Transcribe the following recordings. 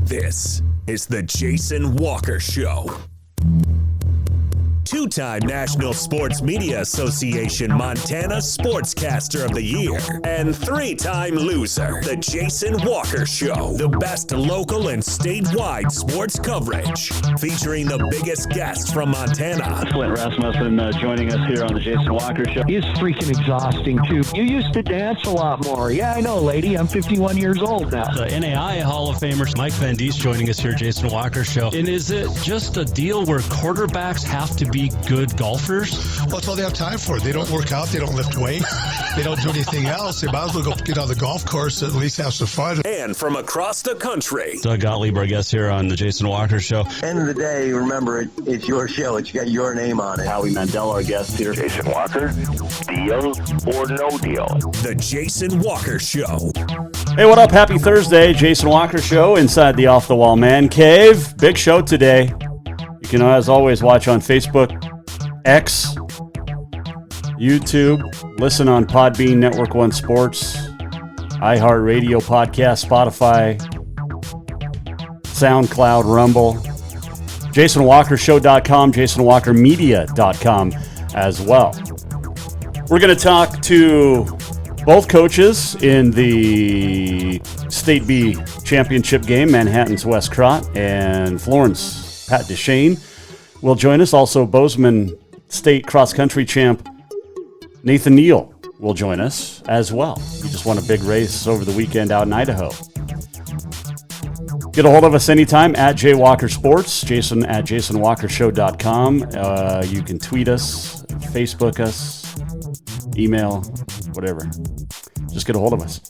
This is the Jason Walker Show. Two-time National Sports Media Association Montana Sportscaster of the Year and three-time loser, the Jason Walker Show. The best local and statewide sports coverage, featuring the biggest guests from Montana. Flint Rasmussen joining us here on the Jason Walker Show. He's freaking exhausting, too. You used to dance a lot more. Yeah, I know, lady. I'm 51 years old now. The NAI Hall of Famer Mike Van Diest joining us here, Jason Walker Show. And is it just a deal where quarterbacks have to be good golfers? Well, that's all they have time for. They don't work out. They don't lift weights. They don't do anything else. They might as well go get on the golf course and at least have some fun. And from across the country, Doug Gottlieb, our guest here on the Jason Walker Show. End of the day, remember, it's your show. It's got your name on it. Howie Mandel, our guest here. Jason Walker, deal or no deal? the Jason Walker Show. Hey, what up? Happy Thursday. Jason Walker Show inside the Off-the-Wall Mancave. Big show today. You can, as always, watch on Facebook, X, YouTube, listen on Podbean, Network One Sports, iHeartRadio, Podcast, Spotify, SoundCloud, Rumble, JasonWalkerShow.com, JasonWalkerMedia.com as well. We're going to talk to both coaches in the State B Championship game, Manhattan's Wes Kragt and Florence, Pat Duchein will join us. Also, Bozeman State cross-country champ Nathan Neil will join us as well. He just won a big race over the weekend out in Idaho. Get a hold of us anytime at JWalkerSports, Jason at JasonWalkerShow.com. You can tweet us, Facebook us, email, whatever. Just get a hold of us.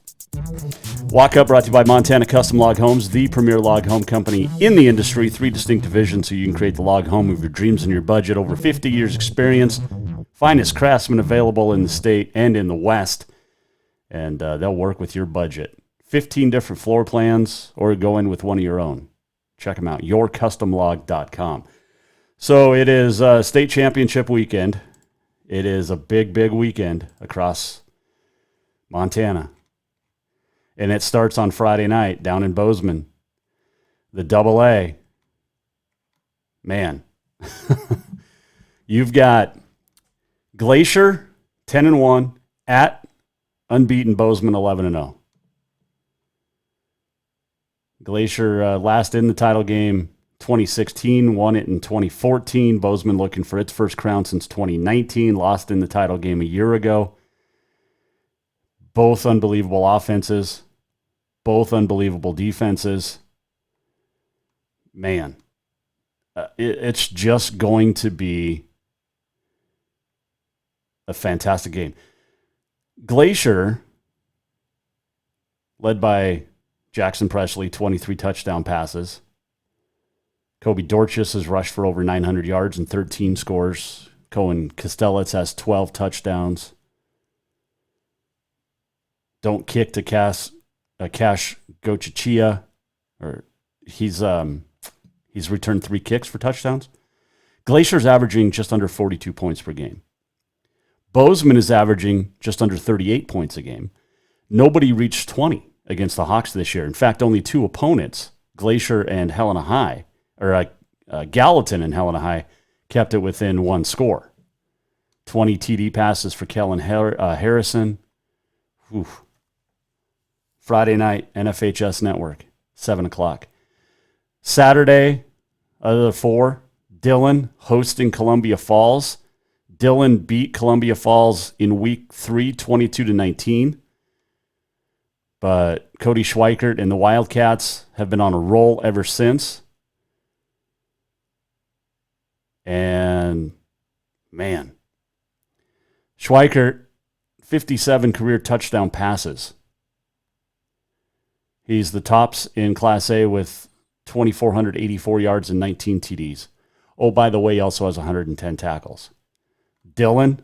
Walk Up brought to you by Montana Custom Log Homes, the premier log home company in the industry. 3 distinct divisions so you can create the log home of your dreams and your budget. Over 50 years experience. Finest craftsmen available in the state and in the West. And they'll work with your budget. 15 different floor plans or go in with one of your own. Check them out. yourcustomlog.com. So it is state championship weekend. It is a big, big weekend across Montana. And it starts on Friday night down in Bozeman. The AA. Man. You've got Glacier 10-1 at unbeaten Bozeman 11-0. Glacier last in the title game 2016, won it in 2014. Bozeman looking for its first crown since 2019, lost in the title game a year ago. Both unbelievable offenses, both unbelievable defenses. Man, it's just going to be a fantastic game. Glacier, led by Jackson Presley, 23 touchdown passes. Kobe Dorchus has rushed for over 900 yards and 13 scores. Cohen Castellitz has 12 touchdowns. Don't kick to Cash Gochichia, or he's returned 3 kicks for touchdowns. Glacier's averaging just under 42 points per game. Bozeman is averaging just under 38 points a game. Nobody reached 20 against the Hawks this year. In fact, only 2 opponents, Glacier and Helena High, or Gallatin and Helena High, kept it within 1 score. 20 TD passes for Kellen Harrison. Oof. Friday night, NFHS Network, 7 o'clock. Saturday, other 4, Dillon hosting Columbia Falls. Dillon beat Columbia Falls in week 3, 22-19. But Cody Schweikert and the Wildcats have been on a roll ever since. And, man, Schweikert, 57 career touchdown passes. He's the tops in Class A with 2,484 yards and 19 TDs. Oh, by the way, he also has 110 tackles. Dillon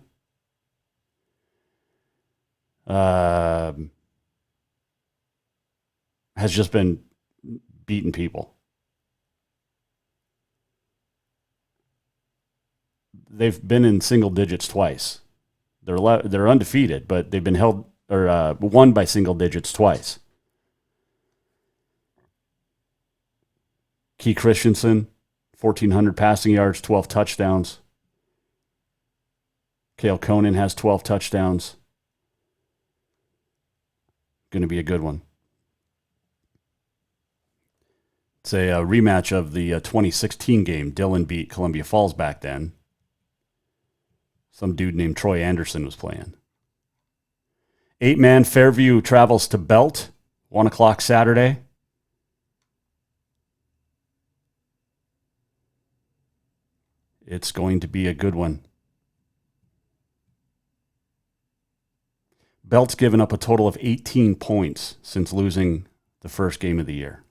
has just been beating people. They've been in single digits twice. They're undefeated, but they've been held or won by single digits twice. Key Christensen, 1,400 passing yards, 12 touchdowns. Cale Conan has 12 touchdowns. Going to be a good one. It's a rematch of the 2016 game. Dillon beat Columbia Falls back then. Some dude named Troy Anderson was playing. 8-man Fairview travels to Belt, 1 o'clock Saturday. It's going to be a good one. Belt's given up a total of 18 points since losing the first game of the year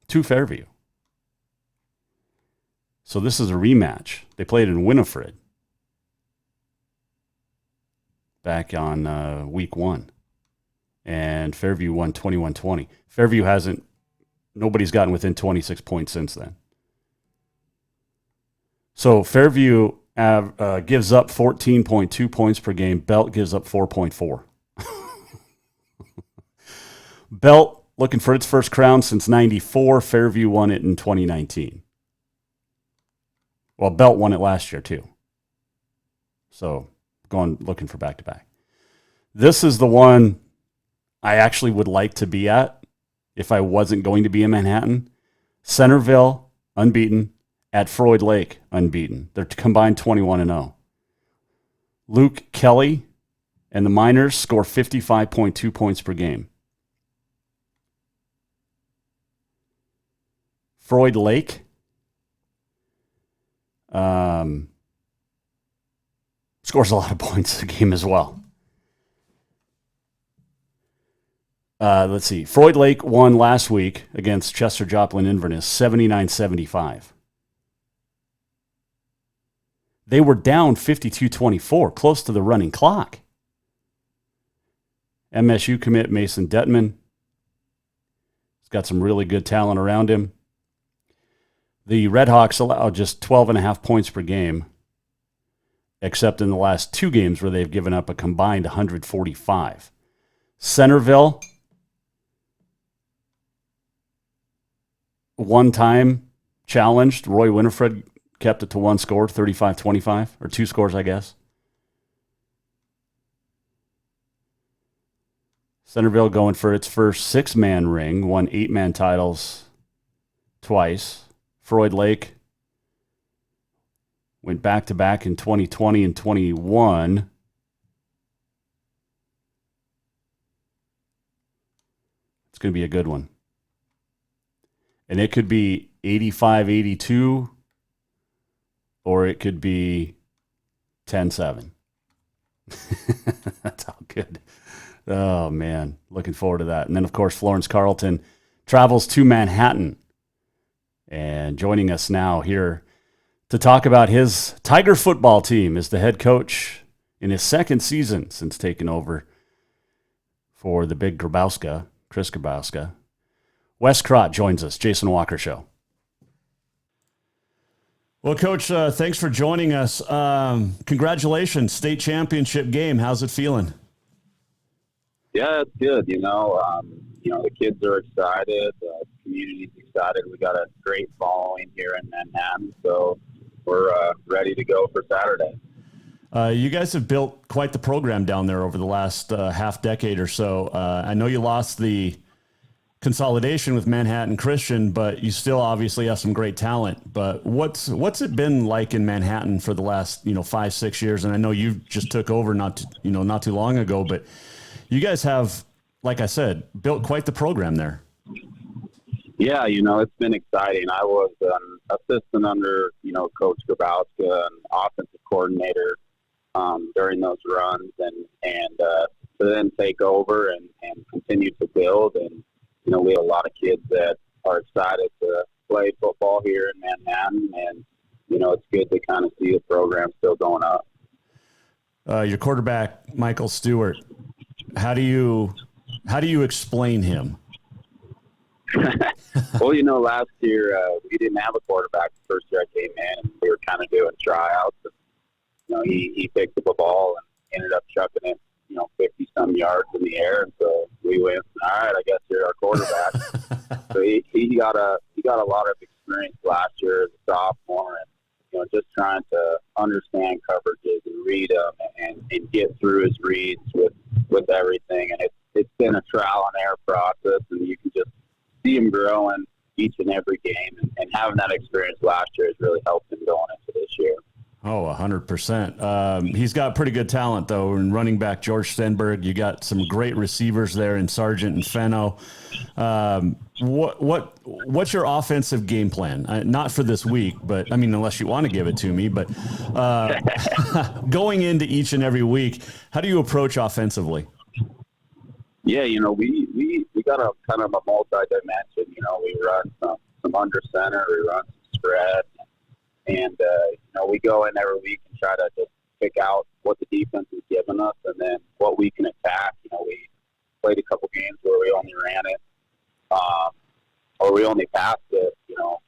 to Fairview. So this is a rematch. They played in Winifred back on week 1. And Fairview won 21-20. Fairview nobody's gotten within 26 points since then. So Fairview gives up 14.2 points per game. Belt gives up 4.4. Belt looking for its first crown since 94. Fairview won it in 2019. Well, Belt won it last year too. So looking for back-to-back. This is the one I actually would like to be at if I wasn't going to be in Manhattan. Centerville, unbeaten. At Floyd Lake, unbeaten. They're combined 21-0. Luke Kelly and the Miners score 55.2 points per game. Floyd Lake scores a lot of points a game as well. Let's see. Floyd Lake won last week against Chester Joplin Inverness, 79-75. They were down 52-24, close to the running clock. MSU commit Mason Detman. He's got some really good talent around him. The Redhawks allow just 12.5 points per game, except in the last 2 games where they've given up a combined 145. Centerville, one time challenged. Roy Winifred kept it to 1 score, 35-25, or 2 scores, I guess. Centerville going for its first 6-man ring, won 8-man titles twice. Floyd Lake went back-to-back in 2020 and 21. It's going to be a good one. And it could be 85-82, or it could be 10-7. That's how good. Oh, man. Looking forward to that. And then, of course, Florence Carlton travels to Manhattan. And joining us now here to talk about his Tiger football team is the head coach in his second season since taking over for the big Grabowska, Chris Grabowska. Wes Kragt joins us, Jason Walker Show. Well, Coach, thanks for joining us. Congratulations, state championship game. How's it feeling? Yeah, it's good. The kids are excited. The community's excited. We got a great following here in Manhattan, so we're ready to go for Saturday. You guys have built quite the program down there over the last half decade or so. I know you lost the consolidation with Manhattan Christian, but you still obviously have some great talent. But what's it been like in Manhattan for the last 5-6 years? And I know you just took over not too long ago, but you guys have, like I said, built quite the program there. Yeah, it's been exciting. I was an assistant under Coach Grabowska and offensive coordinator during those runs, and to then take over and continue to build. And we have a lot of kids that are excited to play football here in Manhattan, and it's good to kind of see the program still going up. Your quarterback, Michael Stewart, how do you explain him? Well, last year we didn't have a quarterback the first year I came in, and we were kind of doing tryouts. And, he picked up a ball and ended up chucking it, 50-some yards in the air. And so we went, all right, I guess you're our quarterback. reads with everything, and it's been a trial and error process, and you can just see him growing each and every game, and having that experience last year has really helped him going into this year. Oh, 100%. He's got pretty good talent, though. In running back George Stenberg, you got some great receivers there in Sargent and Fenno. What's your offensive game plan? Not for this week, but I mean, unless you want to give it to me. But going into each and every week, how do you approach offensively? Yeah, we got a kind of a multi-dimension. We run some under center, we run some spread. And, we go in every week and try to just pick out what the defense is giving us and then what we can attack. We played a couple games where we only ran it, or we only passed it,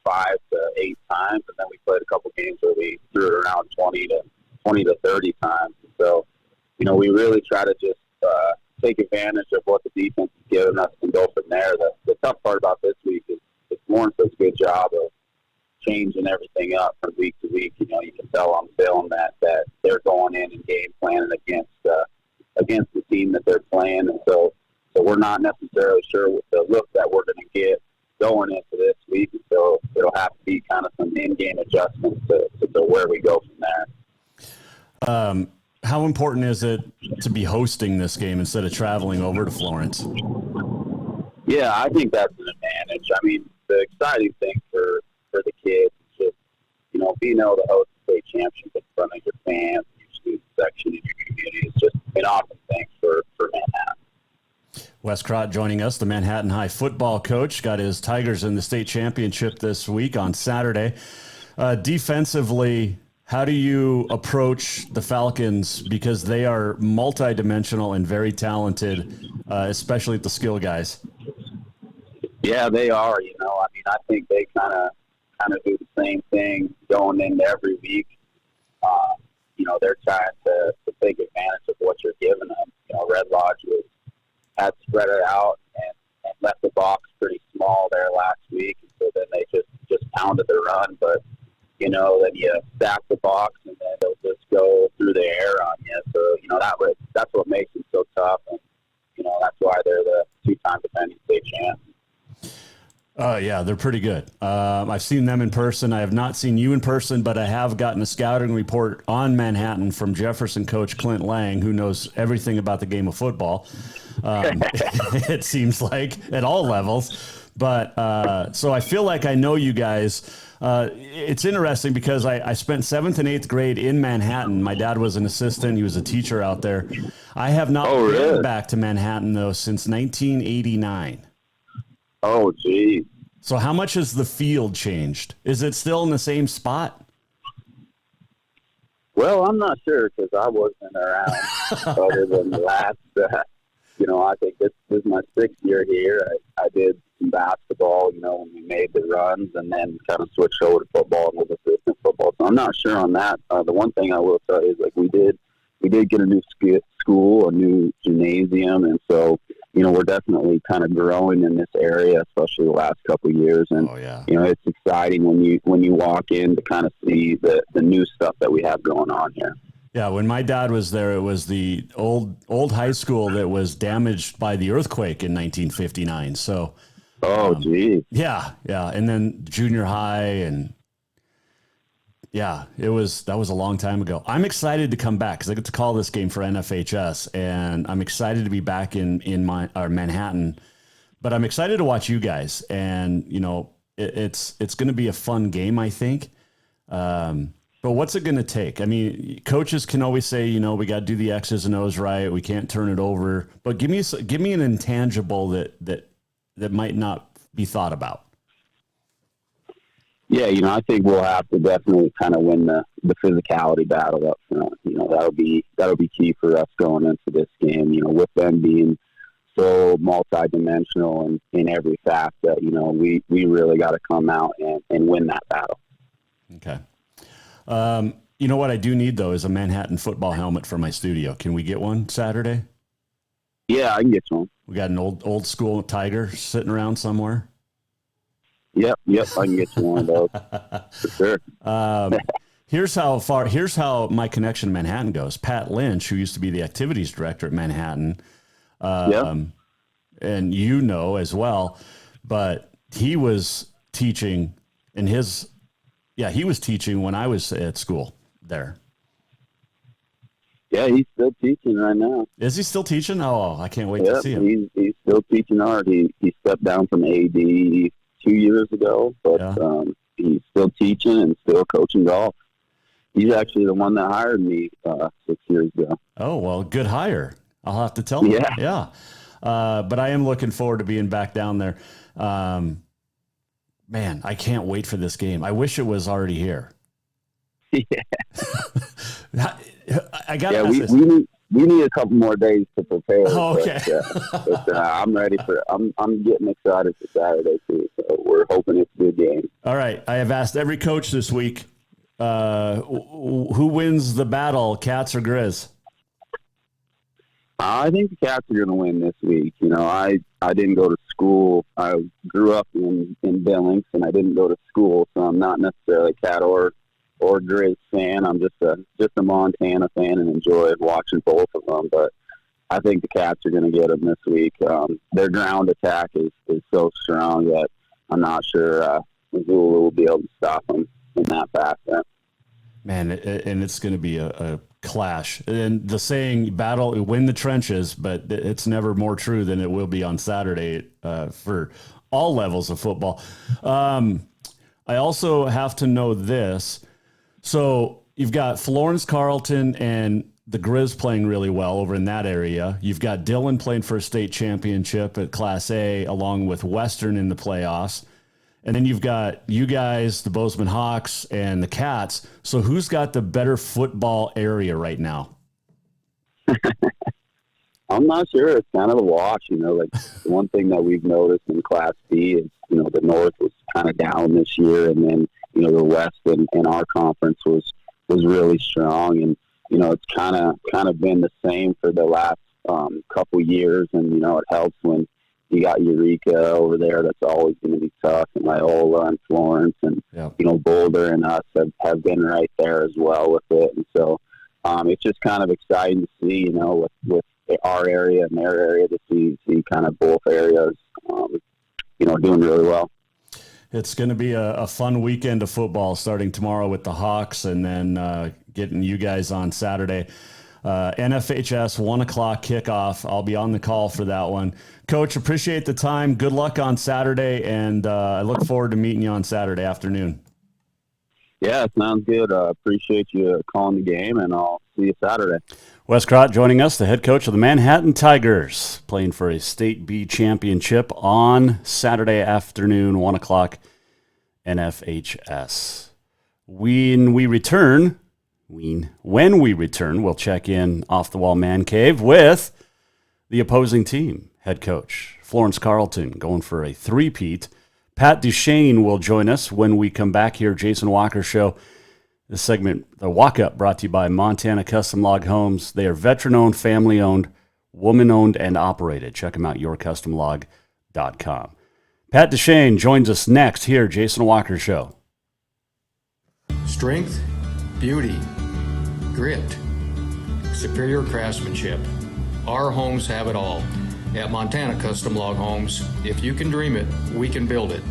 5 to 8 times. And then we played a couple games where we threw it around 20 to 30 times. So, we really try to just take advantage of what the defense is giving us and go from there. The tough part about this week is Florence does a good job of changing everything up from week to week. You can tell on film that they're going in and game planning against the team that they're playing, and so we're not necessarily sure what the look that we're going to get going into this week. So it'll have to be kind of some in-game adjustments to where we go from there. How important is it to be hosting this game instead of traveling over to Florence? Yeah, I think that's an advantage. I mean, the exciting thing for the kids is just, being able to host a state championship in front of your fans, your student section, and your community is just an awesome thing for Manhattan. Wes Kragt joining us, the Manhattan High football coach, got his Tigers in the state championship this week on Saturday. Defensively, how do you approach the Falcons? Because they are multidimensional and very talented, especially at the skill guys. Yeah, they are. I think they kind of do the same thing going into every week. They're trying to take advantage of what you're giving them. Red Lodge had spread it out and left the box pretty small there last week, and so then they just pounded the run. But then you stack the box, and then they'll just go through the air on you. So that's what makes them so tough, and that's why they're the 2-time defending state champs. Yeah, they're pretty good. I've seen them in person. I have not seen you in person, but I have gotten a scouting report on Manhattan from Jefferson coach Clint Lang, who knows everything about the game of football. It seems like at all levels. But so I feel like I know you guys. It's interesting because I spent 7th and 8th grade in Manhattan. My dad was an assistant. He was a teacher out there. I have not been back to Manhattan, though, since 1989. Oh, geez. So how much has the field changed? Is it still in the same spot? Well, I'm not sure because I wasn't around other than the last, I think this is my 6th year here. I did some basketball, when we made the runs, and then kind of switched over to football and was assistant football. So I'm not sure on that. The one thing I will tell you is we did get a new school, a new gymnasium, and so we're definitely kind of growing in this area, especially the last couple of years. And it's exciting when you walk in to kind of see the new stuff that we have going on here. Yeah, when my dad was there, it was the old high school that was damaged by the earthquake in 1959. So, geez. Yeah, and then junior high, and that was a long time ago. I'm excited to come back because I get to call this game for NFHS, and I'm excited to be back in Manhattan. But I'm excited to watch you guys, and it's going to be a fun game, I think. But what's it going to take? I mean, coaches can always say, we got to do the X's and O's right. We can't turn it over. But give me an intangible that might not be thought about. Yeah, I think we'll have to definitely kind of win the physicality battle up front. That'll be key for us going into this game. With them being so multidimensional in every facet, we really got to come out and win that battle. Okay. You know what I do need, though, is a Manhattan football helmet for my studio. Can we get one Saturday? Yeah, I can get one. We got an old school Tiger sitting around somewhere. Yep, I can get you one of those for sure. Here's how my connection to Manhattan goes. Pat Lynch, who used to be the activities director at Manhattan, and you know as well, but he was teaching he was teaching when I was at school there. Yeah, he's still teaching right now. Is he still teaching? Oh, I can't wait to see him. He's still teaching art. He stepped down from AD 2 years ago, but he's still teaching and still coaching golf. He's actually the one that hired me 6 years ago. Oh, well, good hire. I'll have to tell him. Yeah. But I am looking forward to being back down there. Man, I can't wait for this game. I wish it was already here. Yeah. I got we need a couple more days to prepare. Oh, okay. But I'm ready for it. I'm getting excited for Saturday too. So we're hoping it's a good game. All right. I have asked every coach this week, who wins the battle, Cats or Griz? I think the Cats are going to win this week. You know, I didn't go to school. I grew up in Billings, and I didn't go to school, so I'm not necessarily a Cat or Griz fan. I'm just a Montana fan and enjoy watching both of them. But I think the Cats are going to get them this week. Their ground attack is so strong that I'm not sure Missoula will be able to stop them in that facet. Man, and it's going to be a clash. And the saying, battle, win the trenches, but it's never more true than it will be on Saturday for all levels of football. I also have to know this. So you've got Florence Carleton and the Griz playing really well over in that area. You've got Dillon playing for a state championship at Class A, along with Western in the playoffs. And then you've got you guys, the Bozeman Hawks, and the Cats. So who's got the better football area right now? I'm not sure. It's kind of a wash, you know. Like one thing that we've noticed in Class B is, you know, the North was kind of down this year, and then, you know, the West in our conference was really strong, and, you know, it's kind of been the same for the last couple years, and, you know, it helps when you got Eureka over there. That's always going to be tough, and Loyola and Florence, and you know, Boulder and us have been right there as well with it, and so it's just kind of exciting to see, you know, with our area and their area, to see kind of both areas, you know, doing really well. It's going to be a fun weekend of football starting tomorrow with the Hawks, and then getting you guys on Saturday. NFHS 1:00 kickoff. I'll be on the call for that one. Coach, appreciate the time. Good luck on Saturday, and I look forward to meeting you on Saturday afternoon. Yeah, sounds good. Appreciate you calling the game, and I'll see you Saturday. Wes Kragt joining us, the head coach of the Manhattan Tigers, playing for a State B championship on Saturday afternoon, 1:00 NFHS. When we return, we'll check in Off-the-Wall Mancave with the opposing team. Head coach Florence Carleton going for a three-peat. Pat Duchein will join us when we come back here. Jason Walker Show. This segment, the walk-up, brought to you by Montana Custom Log Homes. They are veteran-owned, family-owned, woman-owned, and operated. Check them out, yourcustomlog.com. Pat Duchein joins us next here, Jason Walker Show. Strength, beauty, grit, superior craftsmanship. Our homes have it all. At Montana Custom Log Homes, if you can dream it, we can build it.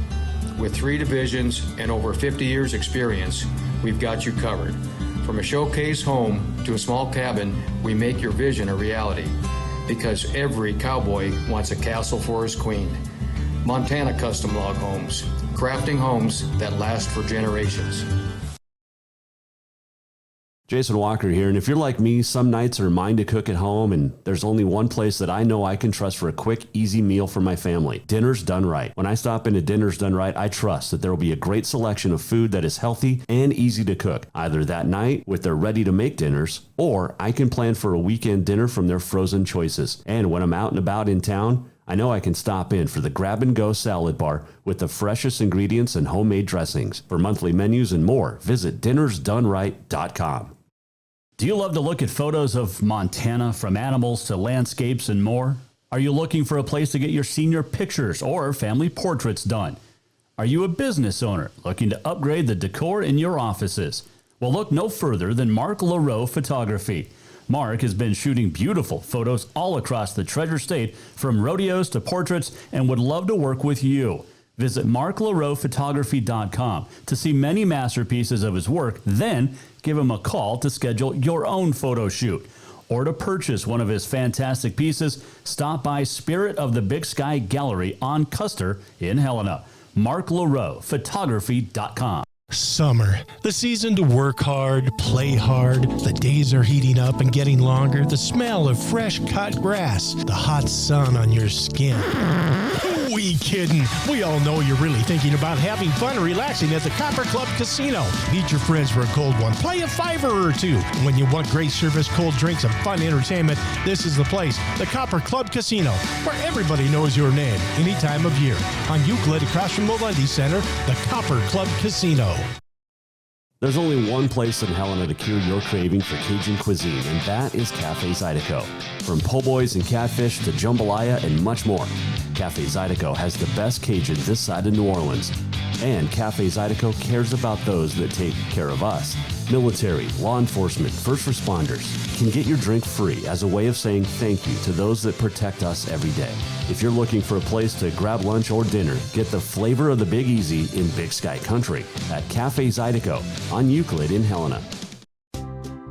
With 3 divisions and over 50 years experience, we've got you covered. From a showcase home to a small cabin, we make your vision a reality. Because every cowboy wants a castle for his queen. Montana Custom Log Homes, crafting homes that last for generations. Jason Walker here, and if you're like me, some nights are mine to cook at home, and there's only one place that I know I can trust for a quick, easy meal for my family. Dinner's Done Right. When I stop into Dinner's Done Right, I trust that there will be a great selection of food that is healthy and easy to cook, either that night with their ready-to-make dinners, or I can plan for a weekend dinner from their frozen choices. And when I'm out and about in town, I know I can stop in for the grab-and-go salad bar with the freshest ingredients and homemade dressings. For monthly menus and more, visit dinnersdoneright.com. Do you love to look at photos of Montana, from animals to landscapes and more? Are you looking for a place to get your senior pictures or family portraits done? Are you a business owner looking to upgrade the decor in your offices? Well, look no further than Mark LaRoe Photography. Mark has been shooting beautiful photos all across the Treasure State, from rodeos to portraits, and would love to work with you. Visit marklaroephotography.com to see many masterpieces of his work, then give him a call to schedule your own photo shoot. Or to purchase one of his fantastic pieces, stop by Spirit of the Big Sky Gallery on Custer in Helena. marklaroephotography.com. Summer, the season to work hard, play hard. The days are heating up and getting longer. The smell of fresh cut grass, the hot sun on your skin. Who we kidding? We all know you're really thinking about having fun and relaxing at the Copper Club Casino. Meet your friends for a cold one. Play a $5 or $2. When you want great service, cold drinks, and fun entertainment, this is the place. The Copper Club Casino, where everybody knows your name any time of year. On Euclid, across from Molendi Center, the Copper Club Casino. There's only one place in Helena to cure your craving for Cajun cuisine, and that is Cafe Zydeco. From po' boys and catfish to jambalaya and much more, Cafe Zydeco has the best Cajun this side of New Orleans. And Cafe Zydeco cares about those that take care of us. Military, law enforcement, first responders can get your drink free as a way of saying thank you to those that protect us every day. If you're looking for a place to grab lunch or dinner, get the flavor of the Big Easy in Big Sky Country at Cafe Zydeco on Euclid in Helena.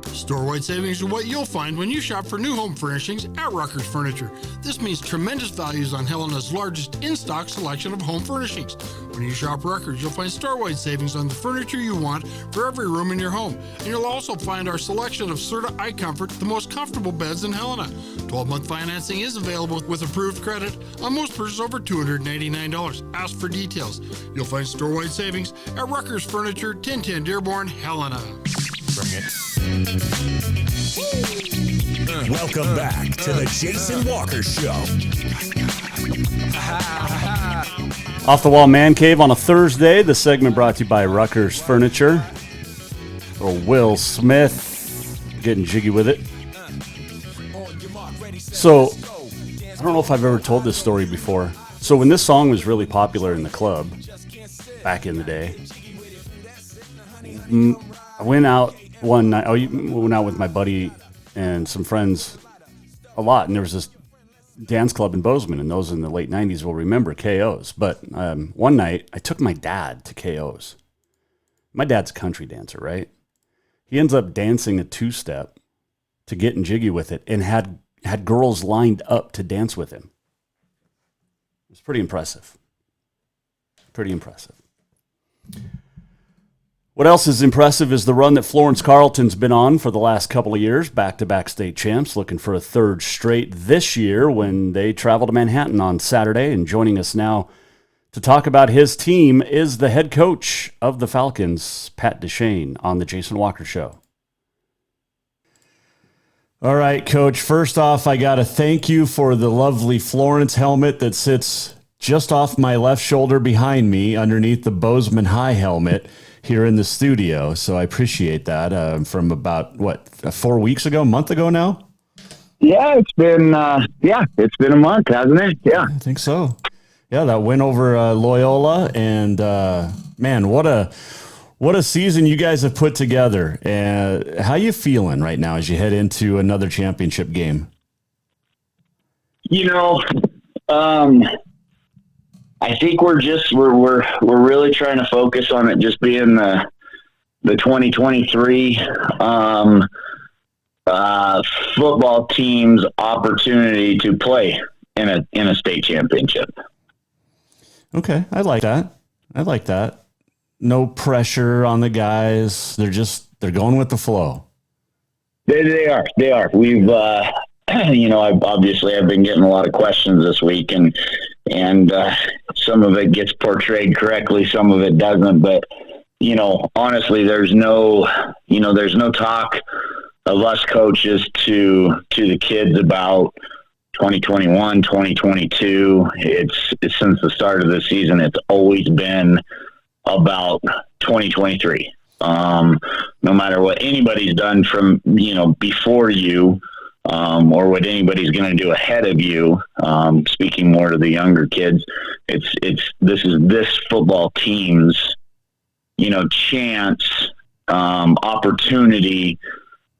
Store-wide savings are what you'll find when you shop for new home furnishings at Rucker's Furniture. This means tremendous values on Helena's largest in-stock selection of home furnishings. When you shop Rucker's, you'll find store-wide savings on the furniture you want for every room in your home. And you'll also find our selection of Serta iComfort, the most comfortable beds in Helena. 12-month financing is available with approved credit on most purchases over $289. Ask for details. You'll find store-wide savings at Rucker's Furniture, 1010 Dearborn, Helena. Bring it. Welcome back to the Jason Walker Show. Off-the-Wall Mancave on a Thursday. The segment brought to you by Rucker's Furniture. Or Will Smith getting jiggy with it. So, I don't know if I've ever told this story before. So when this song was really popular in the club, back in the day, I went out one night. I went out with my buddy and some friends a lot, and there was this dance club in Bozeman, and those in the late 90s will remember KO's. But one night, I took my dad to KO's. My dad's a country dancer, right? He ends up dancing a two-step to getting jiggy with it, and had girls lined up to dance with him. It was pretty impressive. Pretty impressive. What else is impressive is the run that Florence Carlton's been on for the last couple of years, back-to-back state champs, looking for a third straight this year when they travel to Manhattan on Saturday. And joining us now to talk about his team is the head coach of the Falcons, Pat Duchein, on the Jason Walker Show. All right, Coach, first off, I got to thank you for the lovely Florence helmet that sits just off my left shoulder behind me underneath the Bozeman High helmet here in the studio. So I appreciate that from about, 4 weeks ago, a month ago now? Yeah, it's been a month, hasn't it? Yeah. I think so. Yeah, that win over Loyola. And, man, what a season you guys have put together. How you feeling right now as you head into another championship game? I think we're really trying to focus on it just being the 2023 football team's opportunity to play in a state championship. Okay, I like that. No pressure on the guys. They're going with the flow. They are. We've I've been getting a lot of questions this week, and some of it gets portrayed correctly, some of it doesn't. But honestly, there's no talk of us coaches to the kids about 2021, 2022. It's since the start of the season, it's always been about 2023. No matter what anybody's done from before you. Or what anybody's going to do ahead of you. Speaking more to the younger kids, this football team's, chance opportunity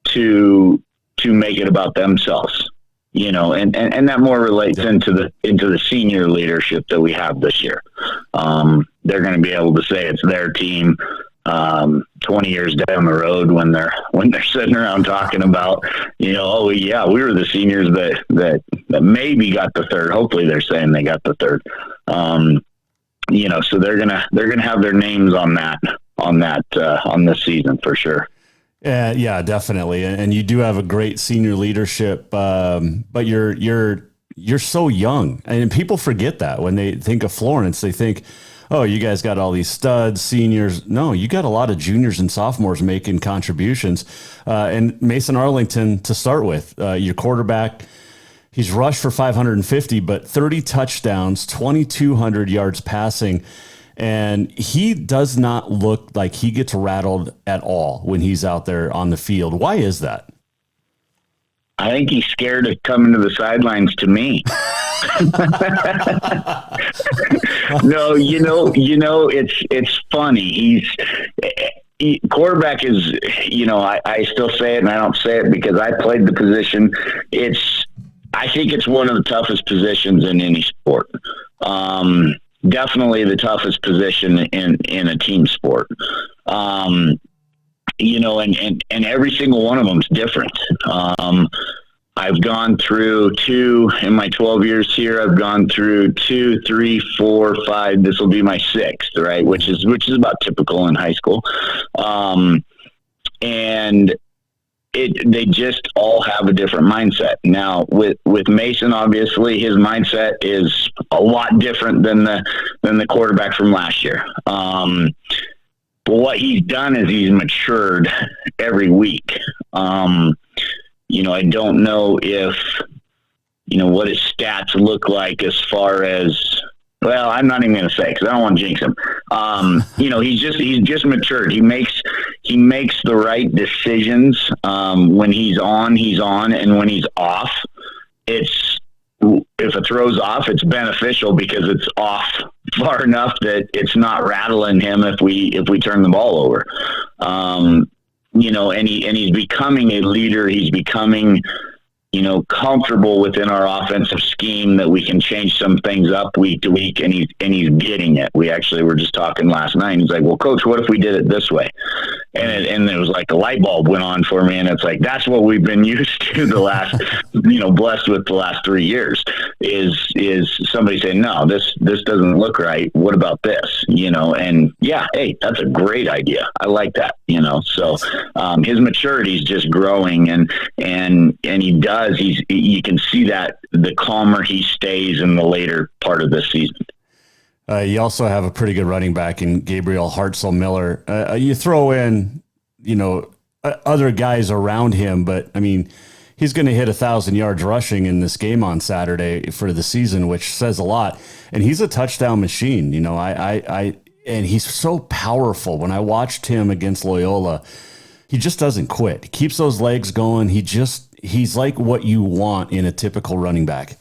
to make it about themselves, you know, and that more relates into the senior leadership that we have this year. They're going to be able to say it's their team 20 years down the road when they're sitting around talking about, you know, oh yeah, we were the seniors that maybe got the third. Hopefully they're saying they got the third. You know, so they're gonna have their names on this season for sure. Yeah, definitely. And you do have a great senior leadership, but you're so young, and people forget that when they think of Florence. They think, oh, you guys got all these studs, seniors. No, you got a lot of juniors and sophomores making contributions. And Mason Arlington, to start with, your quarterback, he's rushed for 550, but 30 touchdowns, 2,200 yards passing. And he does not look like he gets rattled at all when he's out there on the field. Why is that? I think he's scared of coming to the sidelines to me. No, you know, it's funny. Quarterback is, you know, I still say it, and I don't say it because I played the position. I think it's one of the toughest positions in any sport. Definitely the toughest position in a team sport. You know, and every single one of them is different. I've gone through in my 12 years here. I've gone through 2, 3, 4, 5. This will be my 6th, right? Which is about typical in high school. And they just all have a different mindset. Now with Mason, obviously his mindset is a lot different than the quarterback from last year. But what he's done is he's matured every week. You know, I don't know if, you know, what his stats look like as far as, well, I'm not even going to say, cause I don't want to jinx him. You know, he's just matured. He makes the right decisions. When he's on, and when he's off, if it throws off, it's beneficial because it's off far enough that it's not rattling him if we turn the ball over. You know, and he's becoming a leader. He's becoming, you know, comfortable within our offensive scheme that we can change some things up week to week, and he's getting it. We actually were just talking last night. He's like, well, Coach, what if we did it this way? And it was like a light bulb went on for me, and it's like, that's what we've been used to the last, you know, blessed with the last 3 years is somebody saying, no, this doesn't look right. What about this? You know, and yeah, hey, that's a great idea. I like that, you know. So his maturity is just growing, and he does. You can see that the calmer he stays in the later part of this season. You also have a pretty good running back in Gabriel Hartzell-Miller. You throw in, you know, other guys around him, but I mean, he's going to hit 1,000 yards rushing in this game on Saturday for the season, which says a lot. And he's a touchdown machine. You know, and he's so powerful. When I watched him against Loyola, he just doesn't quit. He keeps those legs going. He's like what you want in a typical running back.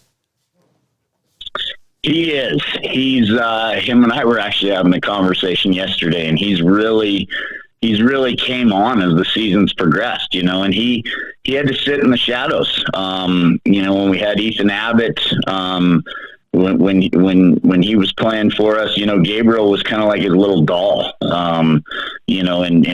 He is. He's him and I were actually having a conversation yesterday, and he's really came on as the season's progressed, you know, and he had to sit in the shadows. You know, when we had Ethan Abbott, when he was playing for us, you know, Gabriel was kind of like his little doll, you know, and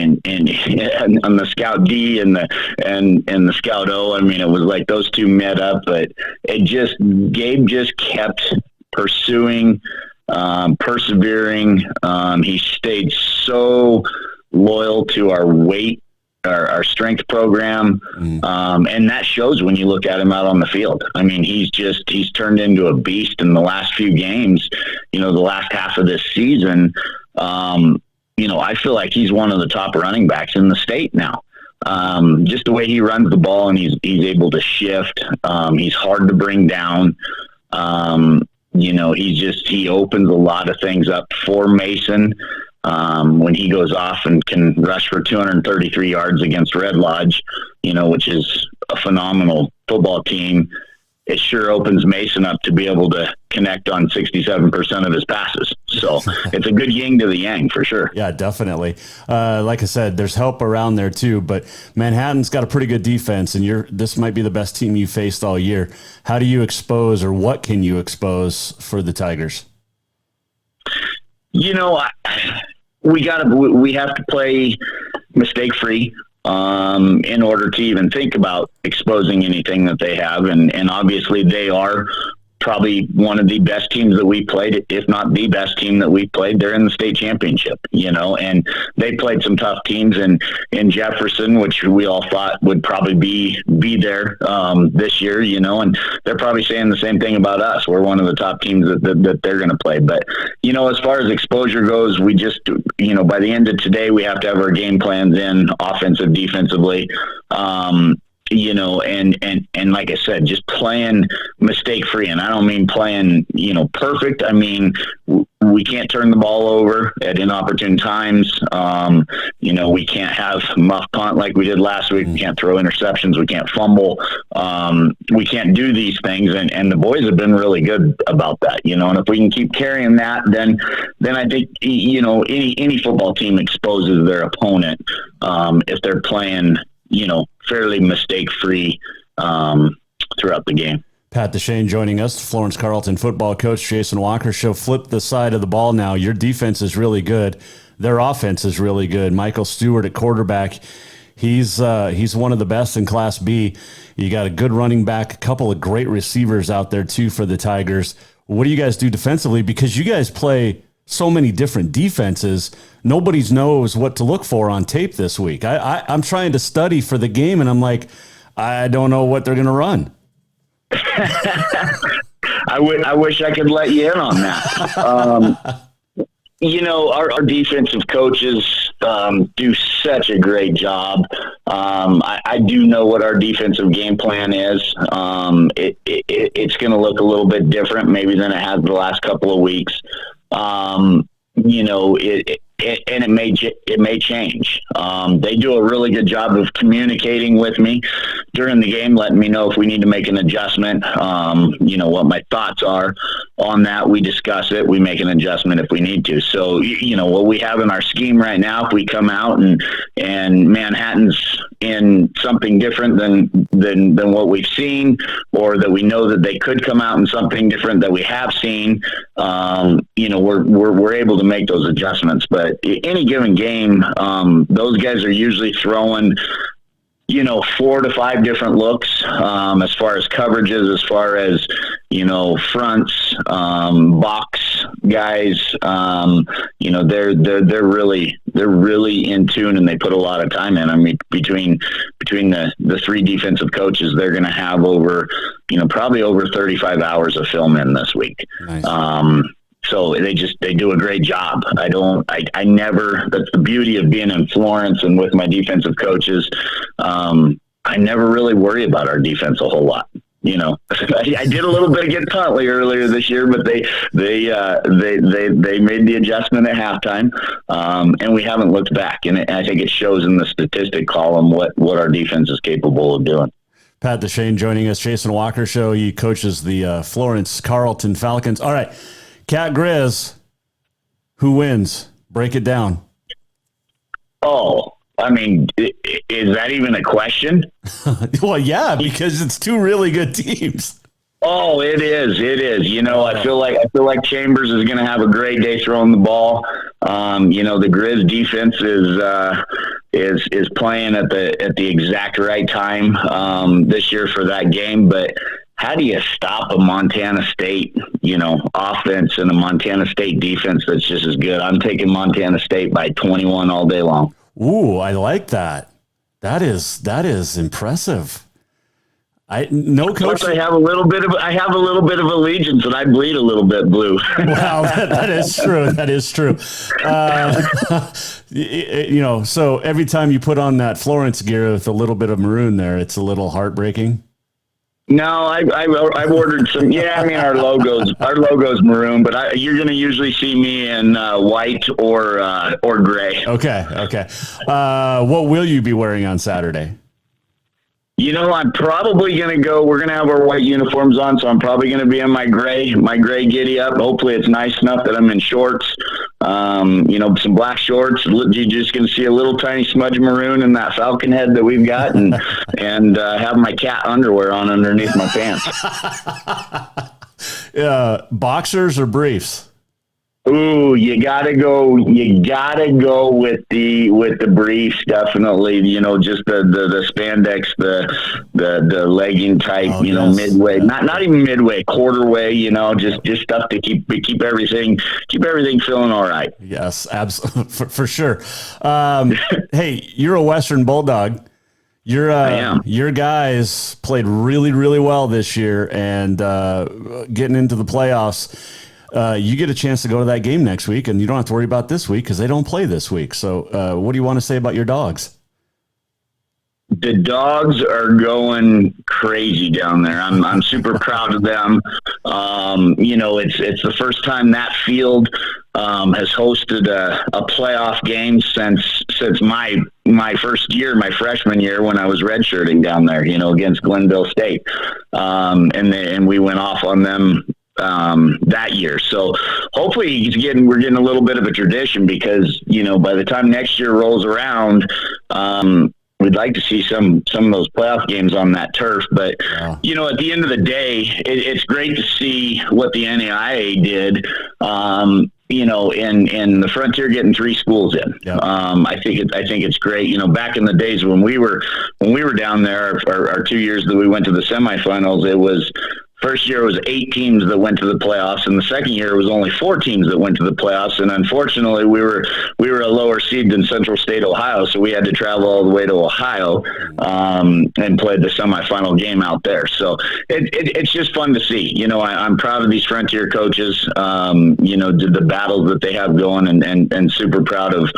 on the Scout D and the Scout O, I mean, it was like those two met up, but Gabe just kept pursuing, persevering. He stayed so loyal to our weight, our strength program. And that shows when you look at him out on the field. I mean, he's turned into a beast in the last few games, you know, the last half of this season. You know, I feel like he's one of the top running backs in the state now. Just the way he runs the ball, and he's able to shift. He's hard to bring down. You know, he opens a lot of things up for Mason. When he goes off and can rush for 233 yards against Red Lodge, you know, which is a phenomenal football team, it sure opens Mason up to be able to connect on 67% of his passes. So it's a good yin to the yang for sure. Yeah, definitely. Like I said, there's help around there too, but Manhattan's got a pretty good defense, and this might be the best team you faced all year. How do you expose, or what can you expose for the Tigers? We have to play mistake free in order to even think about exposing anything that they have. And obviously they are probably one of the best teams that we played, if not the best team that we played. They're in the state championship, and they played some tough teams in Jefferson, which we all thought would probably be there this year, and they're probably saying the same thing about us. We're one of the top teams that they're going to play. But, as far as exposure goes, we just, by the end of today, we have to have our game plans in offensive, defensively. And like I said, just playing mistake free. And I don't mean playing, perfect. I mean, we can't turn the ball over at inopportune times. We can't have muff punt like we did last week. We can't throw interceptions. We can't fumble. We can't do these things. And the boys have been really good about that, and if we can keep carrying that, then I think, any football team exposes their opponent, if they're playing, fairly mistake-free throughout the game. Pat Duchein joining us, Florence Carlton football coach, Jason Walker Show. Flip the side of the ball now. Your defense is really good. Their offense is really good. Michael Stewart at quarterback, he's one of the best in Class B. You got a good running back, a couple of great receivers out there too for the Tigers. What do you guys do defensively? Because you guys play so many different defenses, nobody knows what to look for on tape this week. I'm trying to study for the game, and I'm like, I don't know what they're going to run. I wish I could let you in on that. Our defensive coaches do such a great job. I do know what our defensive game plan is. It's going to look a little bit different maybe than it has the last couple of weeks. It may change. They do a really good job of communicating with me during the game, letting me know if we need to make an adjustment, what my thoughts are on that. We discuss it. We make an adjustment if we need to. So, what we have in our scheme right now, if we come out and Manhattan's in something different than what we've seen, or that we know that they could come out in something different that we have seen, we're able to make those adjustments. But any given game, those guys are usually throwing, 4 to 5 different looks, as far as coverages, as far as, fronts, box guys, they're really in tune, and they put a lot of time in. I mean, between the 3 defensive coaches, they're going to have over, probably over 35 hours of film in this week. Nice. So they do a great job. I never, that's the beauty of being in Florence and with my defensive coaches. I never really worry about our defense a whole lot. I did a little bit against Huntley earlier this year, but they made the adjustment at halftime. And we haven't looked back. And I think it shows in the statistic column what our defense is capable of doing. Pat Duchein joining us, Jason Walker Show. He coaches the Florence Carlton Falcons. All right. Cat Griz, who wins? Break it down. Oh, I mean, is that even a question? Well, yeah, because it's 2 really good teams. Oh, it is. I feel like Chambers is going to have a great day throwing the ball. The Griz defense is playing at the exact right time this year for that game, but how do you stop a Montana State, offense and a Montana State defense that's just as good? I'm taking Montana State by 21 all day long. Ooh, I like that. That is impressive. Plus I have a little bit of allegiance, and I bleed a little bit blue. Wow, that is true. That is true. So every time you put on that Florence gear with a little bit of maroon there, it's a little heartbreaking. No, I've ordered some. Yeah, I mean our logo's maroon, but you're going to usually see me in white or gray. Okay. What will you be wearing on Saturday? I'm probably going to go. We're going to have our white uniforms on, so I'm probably going to be in my gray giddy up. Hopefully it's nice enough that I'm in shorts, some black shorts. You're just going to see a little tiny smudge of maroon in that falcon head that we've got, and have my cat underwear on underneath my pants. Boxers or briefs? Ooh, you gotta go with the briefs, definitely. Just the spandex, the legging type, midway, not even midway, quarter way, just stuff to keep everything feeling all right. Yes, absolutely, for sure. Hey, you're a Western Bulldog. Your guys played really, really well this year, and getting into the playoffs. You get a chance to go to that game next week, and you don't have to worry about this week because they don't play this week. So what do you want to say about your dogs? The dogs are going crazy down there. I'm super proud of them. It's the first time that field has hosted a playoff game since my first year, my freshman year, when I was redshirting down there, against Glenville State. And we went off on them that year. So hopefully we're getting a little bit of a tradition because, by the time next year rolls around, we'd like to see some of those playoff games on that turf. But, at the end of the day, it's great to see what the NAIA did, in the Frontier getting 3 schools in. Yep. I think it's great. Back in the days when we were down there, our 2 years that we went to the semifinals, it was first year it was 8 teams that went to the playoffs, and the second year it was only 4 teams that went to the playoffs. And unfortunately, we were a lower seed than Central State Ohio, so we had to travel all the way to Ohio and play the semifinal game out there. So it's just fun to see. I'm proud of these Frontier coaches. The battles that they have going, and super proud of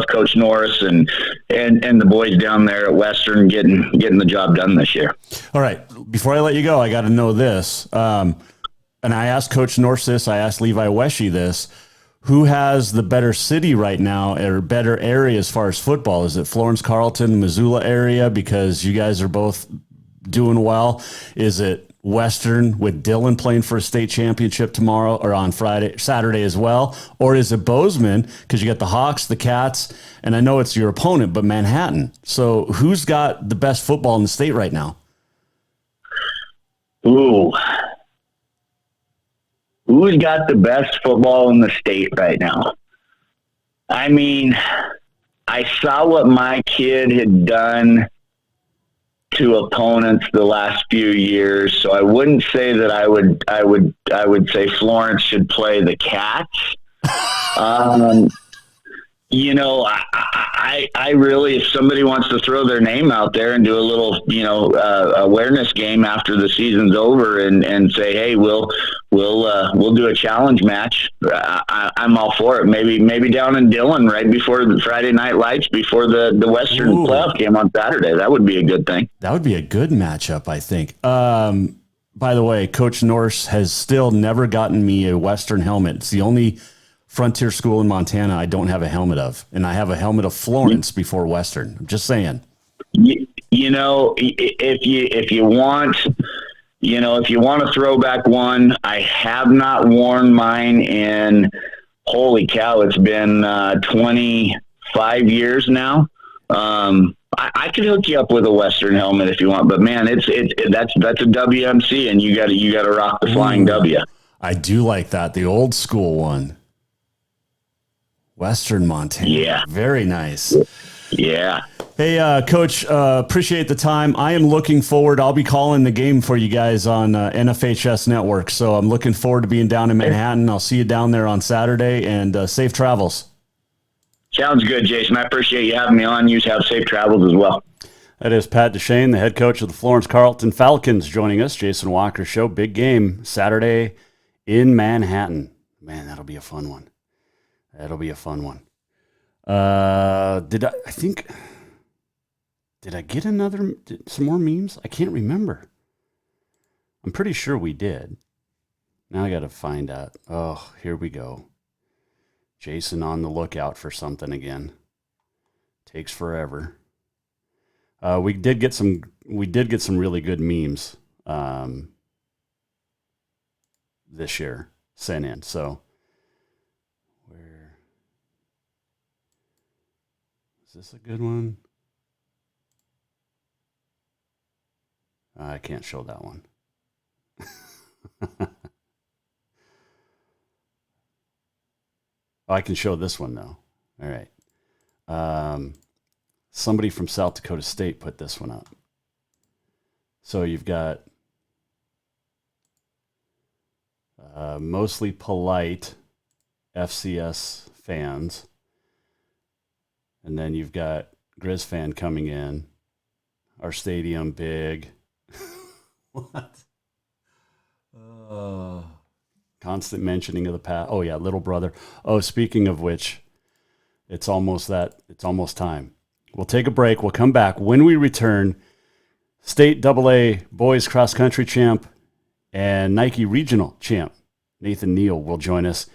Coach Norris and the boys down there at Western getting the job done this year. All right, before I let you go, I got to know this. And I asked Coach Norris this. I asked Levi Wesche this. Who has the better city right now, or better area as far as football? Is it Florence, Carlton, Missoula area? Because you guys are both doing well. Is it Western with Dillon playing for a state championship tomorrow or on Saturday as well? Or is it Bozeman? Because you got the Hawks, the Cats, and I know it's your opponent, but Manhattan. So who's got the best football in the state right now? Ooh. Who's got the best football in the state right now? I mean, I saw what my kid had done to opponents the last few years, so I wouldn't say that I would say Florence should play the Cats. I really, if somebody wants to throw their name out there and do a little, awareness game after the season's over and say, hey, we'll do a challenge match. I'm all for it. Maybe down in Dillon right before the Friday Night Lights, before the Western playoff game on Saturday. That would be a good thing. That would be a good matchup, I think. By the way, Coach Norris has still never gotten me a Western helmet. It's the only Frontier school in Montana I don't have a helmet of, and I have a helmet of Florence before Western. I'm just saying. If you want a throwback one, I have not worn mine in, holy cow, it's been 25 years now. I could hook you up with a Western helmet if you want, but man, that's a WMC, and you got to rock the Flying W. I do like that, the old school one. Western Montana. Yeah. Very nice. Yeah. Hey, Coach, appreciate the time. I am looking forward. I'll be calling the game for you guys on NFHS Network. So I'm looking forward to being down in Manhattan. I'll see you down there on Saturday, and safe travels. Sounds good, Jason. I appreciate you having me on. You have safe travels as well. That is Pat Duchein, the head coach of the Florence Carlton Falcons, joining us. Jason Walker Show. Big game Saturday in Manhattan. Man, that'll be a fun one. That'll be a fun one. Did I get some more memes? I can't remember. I'm pretty sure we did. Now I got to find out. Oh, here we go. Jason on the lookout for something again. Takes forever. We did get some really good memes this year sent in. So where is this a good one? I can't show that one. I can show this one though. All right. Somebody from South Dakota State put this one up. So you've got mostly polite FCS fans. And then you've got Griz fan coming in. Our stadium big. What? Constant mentioning of the past. Oh, yeah, little brother. Oh, speaking of which, it's almost time. We'll take a break. We'll come back. When we return, State AA Boys Cross Country Champ and Nike Regional Champ Nathan Neil will join us.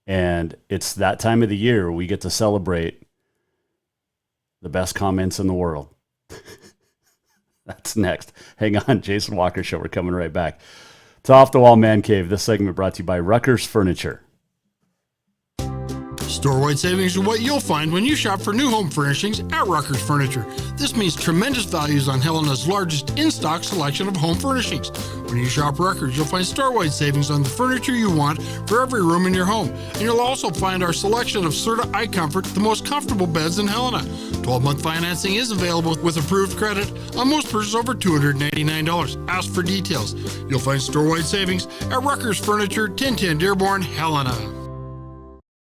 And it's that time of the year we get to celebrate the best comments in the world. That's next. Hang on, Jason Walker Show. We're coming right back. It's Off-the-Wall Mancave. This segment brought to you by Rucker's Furniture. Store-wide savings are what you'll find when you shop for new home furnishings at Rucker's Furniture. This means tremendous values on Helena's largest in-stock selection of home furnishings. When you shop Rucker's, you'll find store-wide savings on the furniture you want for every room in your home. And you'll also find our selection of Serta iComfort, the most comfortable beds in Helena. 12-month financing is available with approved credit on most purchases over $289. Ask for details. You'll find store-wide savings at Rucker's Furniture, 1010 Dearborn, Helena.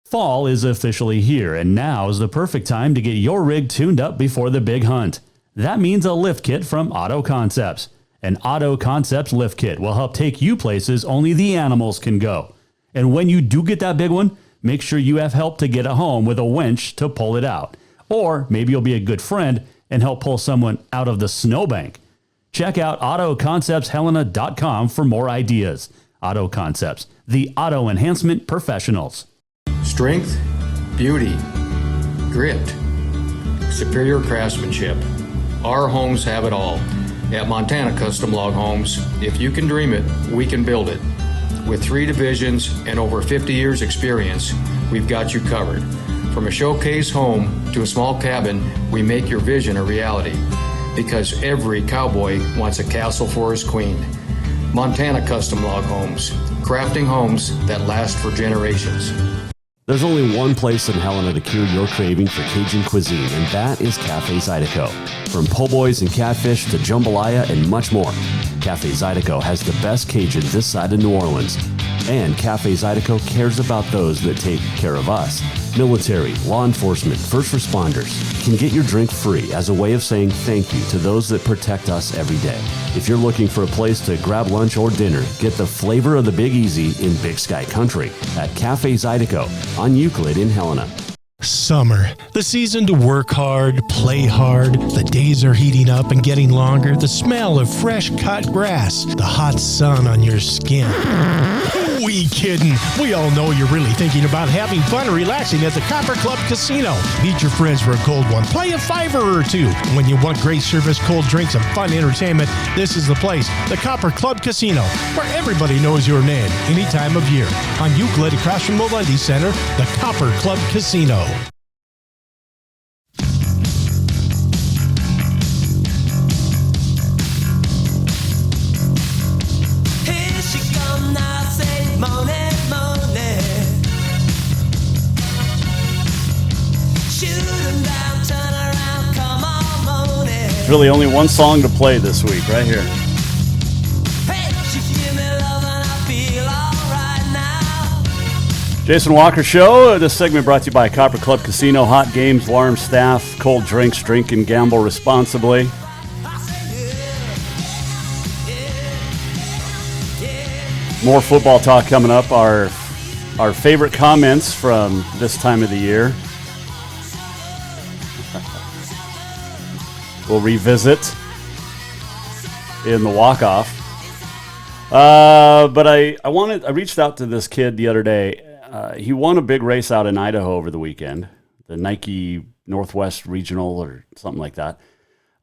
Fall is officially here, and now is the perfect time to get your rig tuned up before the big hunt. That means a lift kit from Auto Concepts. An Auto Concepts lift kit will help take you places only the animals can go. And when you do get that big one, make sure you have help to get it home with a winch to pull it out. Or maybe you'll be a good friend and help pull someone out of the snowbank. Check out AutoConceptsHelena.com for more ideas. Auto Concepts, the auto enhancement professionals. Strength, beauty, grit, superior craftsmanship. Our homes have it all. At Montana Custom Log Homes, if you can dream it, we can build it. With 3 divisions and over 50 years experience, we've got you covered. From a showcase home to a small cabin, we make your vision a reality. Because every cowboy wants a castle for his queen. Montana Custom Log Homes, crafting homes that last for generations. There's only one place in Helena to cure your craving for Cajun cuisine, and that is Cafe Zydeco. From po' boys and catfish to jambalaya and much more, Cafe Zydeco has the best Cajun this side of New Orleans. And Cafe Zydeco cares about those that take care of us. Military, law enforcement, first responders can get your drink free as a way of saying thank you to those that protect us every day. If you're looking for a place to grab lunch or dinner, get the flavor of the Big Easy in Big Sky Country at Cafe Zydeco on Euclid in Helena. Summer, the season to work hard, play hard. The days are heating up and getting longer. The smell of fresh cut grass, the hot sun on your skin. We kidding. We all know you're really thinking about having fun and relaxing at the Copper Club Casino. Meet your friends for a cold one. Play a $5 or $2. When you want great service, cold drinks, and fun entertainment, this is the place. The Copper Club Casino, where everybody knows your name any time of year. On Euclid, across from the Lundy Center, the Copper Club Casino. Really only one song to play this week, right here. Jason Walker Show. This segment brought to you by Copper Club Casino. Hot games, warm staff, cold drinks. Drink and gamble responsibly. More football talk coming up. Our favorite comments from this time of the year. We'll revisit in the walk-off. But I reached out to this kid the other day. He won a big race out in Idaho over the weekend, the Nike Northwest Regional or something like that.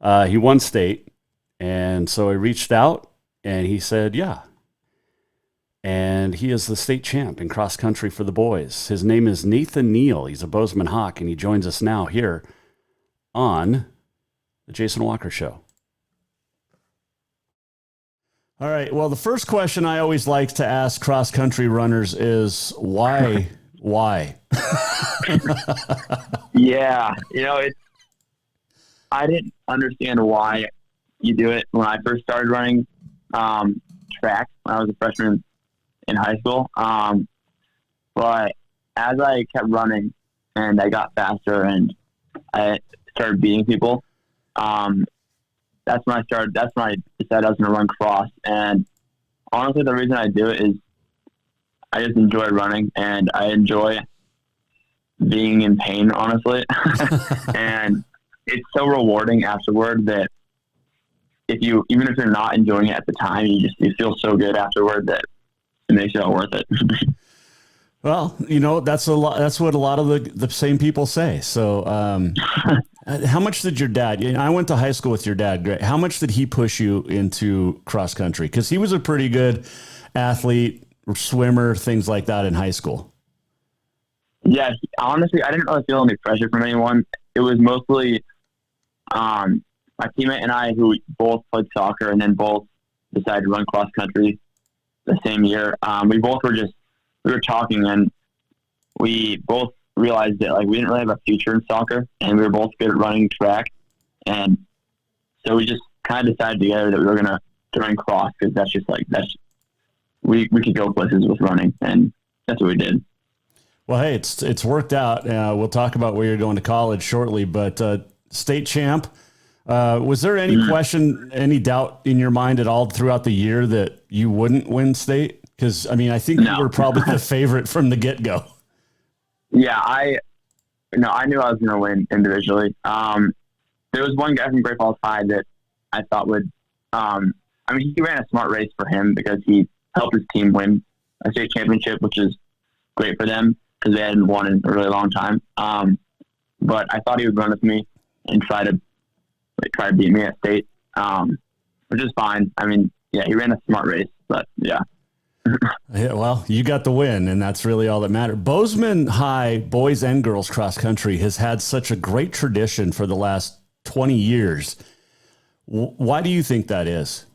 He won state. And so I reached out and he said, yeah. And he is the state champ in cross country for the boys. His name is Nathan Neil. He's a Bozeman Hawk, and he joins us now here on the Jason Walker Show. All right. Well, the first question I always like to ask cross country runners is why? Why? Yeah. I didn't understand why you do it when I first started running track when I was a freshman in high school. But as I kept running and I got faster and I started beating people, that's when I decided I was going to run cross. And honestly, the reason I do it is I just enjoy running and I enjoy being in pain, honestly. And it's so rewarding afterward that even if you're not enjoying it at the time, you feel so good afterward that it makes it all worth it. Well, that's what a lot of the same people say. So, how much did your dad, I went to high school with your dad. How much did he push you into cross country? Cause he was a pretty good athlete, swimmer, things like that in high school. Yeah. Honestly, I didn't really feel any pressure from anyone. It was mostly, my teammate and I, who both played soccer and then both decided to run cross country the same year. We were talking and we both realized that we didn't really have a future in soccer and we were both good at running track. And so we just kind of decided together that we were going to run cross because we could go places with running, and that's what we did. Well, hey, it's worked out. We'll talk about where you're going to college shortly, but state champ. Was there any question, any doubt in your mind at all throughout the year that you wouldn't win state? Because, I think you were probably the favorite from the get-go. Yeah, I knew I was going to win individually. There was one guy from Great Falls High that I thought would he ran a smart race for him because he helped his team win a state championship, which is great for them because they hadn't won in a really long time. But I thought he would run with me and try to beat me at state, which is fine. He ran a smart race, but yeah. Yeah, well, you got the win, and that's really all that mattered. Bozeman High boys and girls cross country has had such a great tradition for the last 20 years. Why do you think that is?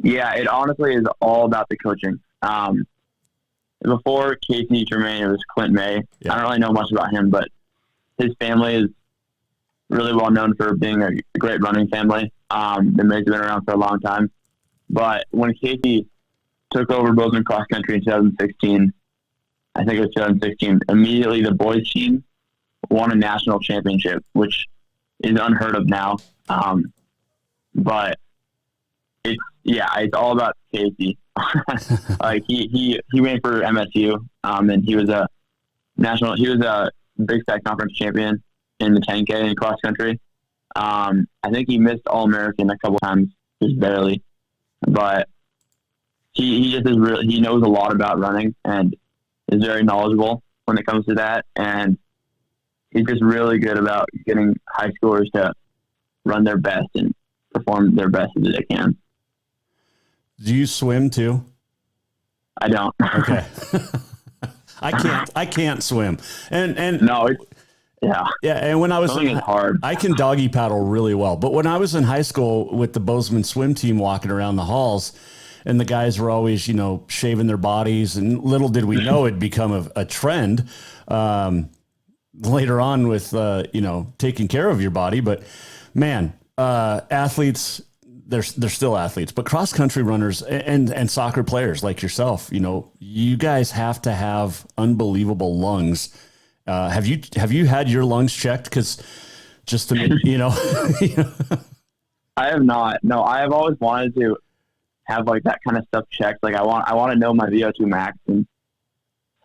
Yeah, it honestly is all about the coaching. Before Casey Germain, it was Clint May. Yeah. I don't really know much about him, but his family is really well known for being a great running family. The Mays have been around for a long time. But when Casey took over Bozeman cross country in 2016, I think it was 2016, immediately the boys team won a national championship, which is unheard of now. But it's all about Casey. He went for MSU, and he was a Big Sky Conference champion in the 10K in cross country. I think he missed All-American a couple times, just barely, but he just is really, he knows a lot about running and is very knowledgeable when it comes to that. And he's just really good about getting high schoolers to run their best and perform their best as they can. Do you swim too? I don't. Okay. I can't swim. And no, yeah. And when I was swimming is hard. I can doggy paddle really well, but when I was in high school with the Bozeman swim team walking around the halls, and the guys were always, shaving their bodies, and little did we know it'd become a trend later on with, taking care of your body. But man, athletes, they're still athletes, but cross country runners and soccer players like yourself, you guys have to have unbelievable lungs. Have you had your lungs checked? Cause just to make, I have not. No, I have always wanted to have that kind of stuff checked. I want to know my VO2 max and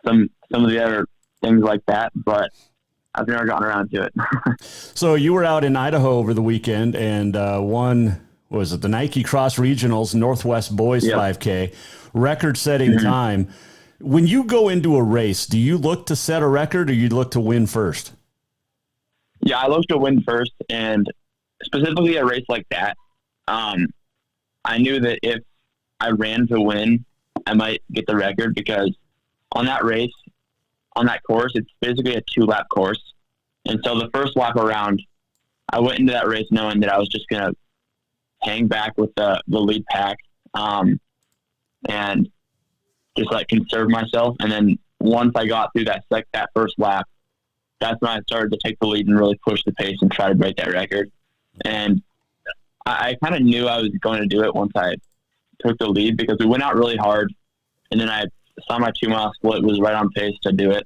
some of the other things like that, but I've never gotten around to it. So you were out in Idaho over the weekend and won, what was it, the Nike Cross Regionals Northwest Boys 5K, record-setting time. When you go into a race, do you look to set a record or you look to win first? Yeah, I look to win first, and specifically a race like that, I knew that if I ran to win, I might get the record, because on that race, on that course, it's basically a 2-lap course. And so the first lap around, I went into that race knowing that I was just going to hang back with the lead pack, and just like conserve myself. And then once I got through that first lap, that's when I started to take the lead and really push the pace and try to break that record. And I kind of knew I was going to do it once I took the lead, because we went out really hard, and then I saw my 2-mile split was right on pace to do it.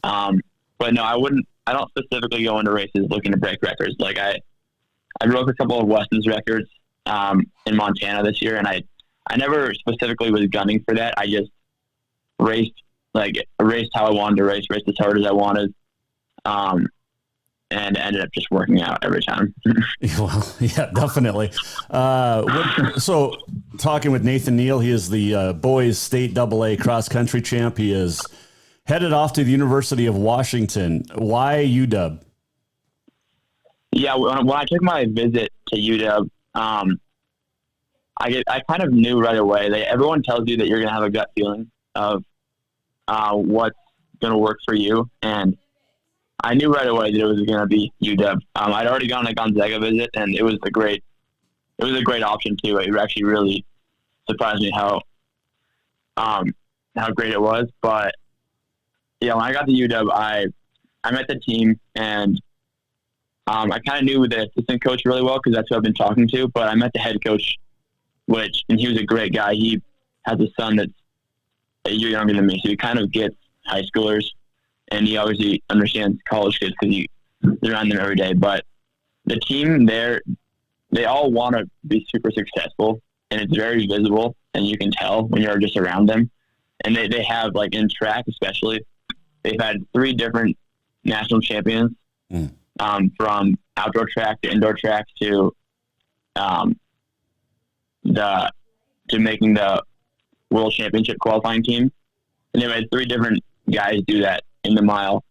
But no, I don't specifically go into races looking to break records. Like I broke a couple of Weston's records in Montana this year, and I never specifically was gunning for that. I just raced how I wanted to race, raced as hard as I wanted, and ended up just working out every time. Well, yeah, definitely. So talking with Nathan Neil, he is the boys state AA cross country champ. He is headed off to the University of Washington. Why UW? Yeah, when I took my visit to UW, I kind of knew right away. Everyone tells you that you're going to have a gut feeling of what's going to work for you, and I knew right away that it was going to be UW. I'd already gone on a Gonzaga visit, and it was a great option too. It actually really surprised me how great it was. But yeah, when I got to UW, I met the team, and I kind of knew the assistant coach really well, because that's who I've been talking to. But I met the head coach, and he was a great guy. He has a son that's a year younger than me, so he kind of gets high schoolers, and he obviously understands college kids because they're around them every day. But the team there, they all want to be super successful, and it's very visible, and you can tell when you're just around them. And they have, like in track especially, they've had 3 different national champions, from outdoor track to indoor track to making the world championship qualifying team. And they've had 3 different guys do that in the mile.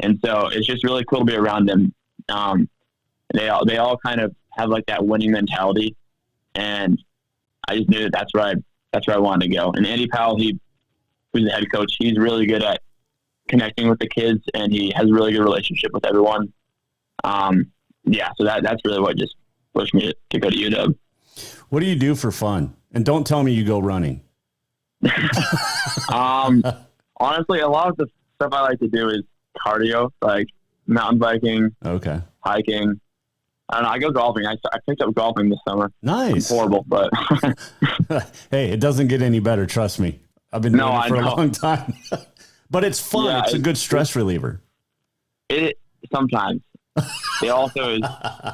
And so it's just really cool to be around them. They all kind of have like that winning mentality. And I just knew that's where I wanted to go. And Andy Powell, who's the head coach, he's really good at connecting with the kids, and he has a really good relationship with everyone. Yeah, so that's really what just pushed me to go to UW. What do you do for fun? And don't tell me you go running. Honestly, a lot of the stuff I like to do is cardio, like mountain biking, hiking. I don't know. I go golfing. I picked up golfing this summer. Nice. I'm horrible, but hey, it doesn't get any better. Trust me. I've been doing it for a long time. But it's fun. Yeah, it's a good stress reliever. It sometimes. It also is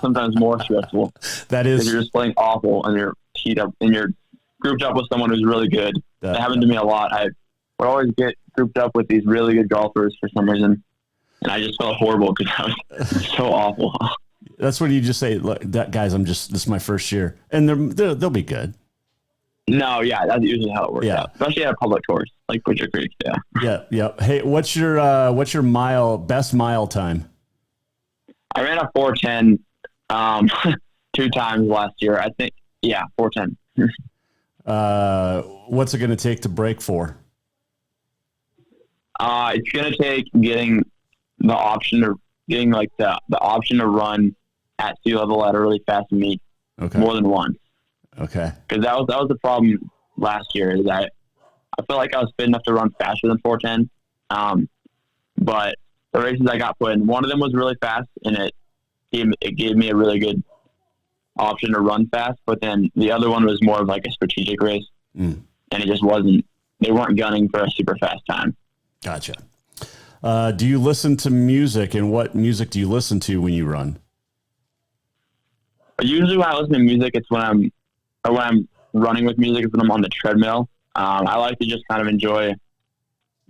sometimes more stressful. That is. You're just playing awful, and you're teed up, and you're grouped up with someone who's really good. That happened to me a lot. I would always get grouped up with these really good golfers for some reason, and I just felt horrible because I was so awful. That's when you just say, "Look, guys, this is my first year," and they'll be good. No, yeah, that's usually how it works out, especially at a public course like Butcher Creek. Yeah. Hey, what's your best mile time? I ran a 4:10 2 times last year. I think, 4:10. What's it going to take to break 4? It's going to take getting the option to run at sea level at a really fast meet more than once. Okay. Because that was the problem last year, is I feel like I was fit enough to run faster than 4:10. But the races I got put in, one of them was really fast, and it gave me a really good option to run fast. But then the other one was more of like a strategic race, and it just wasn't. They weren't gunning for a super fast time. Gotcha. Do you listen to music, and what music do you listen to when you run? Usually when I listen to music, it's when I'm running with music, it's when I'm on the treadmill. I like to just kind of enjoy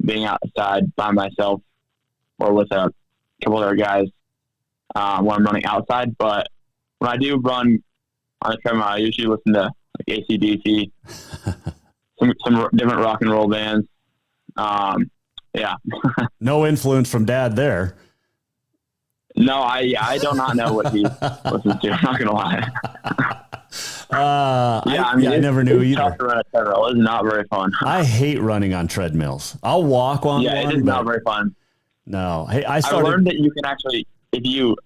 being outside by myself or with a couple other guys when I'm running outside. But when I do run on the treadmill, I usually listen to like AC/DC, some different rock and roll bands. Yeah. No influence from Dad there. No, I do not know what he listens to. I'm not gonna lie. I never knew either. Tough to run a treadmill. It's not very fun. I hate running on treadmills. I'll walk on one. Yeah, it is not very fun. No. Hey, I learned that you can actually, if you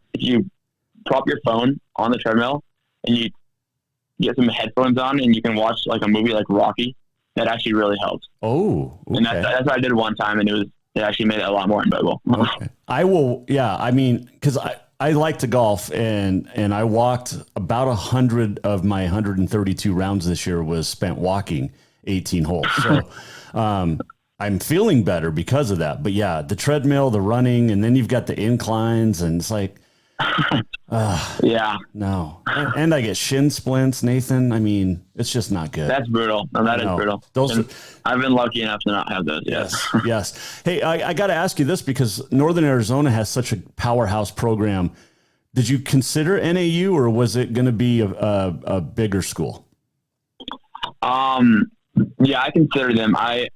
prop your phone on the treadmill and you get some headphones on and you can watch like a movie like Rocky, that actually really helps. Oh, okay. And that's what I did one time, and it actually made it a lot more enjoyable. Okay. I will. Yeah, I mean, because I like to golf, and I walked about 100 of my 132 rounds this year was spent walking 18 holes. So I'm feeling better because of that. But yeah, the treadmill, the running, and then you've got the inclines, and it's like, no. And I get shin splints, Nathan. I mean, it's just not good. That's brutal. No, that is brutal. I've been lucky enough to not have those. Yes. Hey, I got to ask you this because Northern Arizona has such a powerhouse program. Did you consider NAU, or was it going to be a bigger school? Yeah, I considered them. I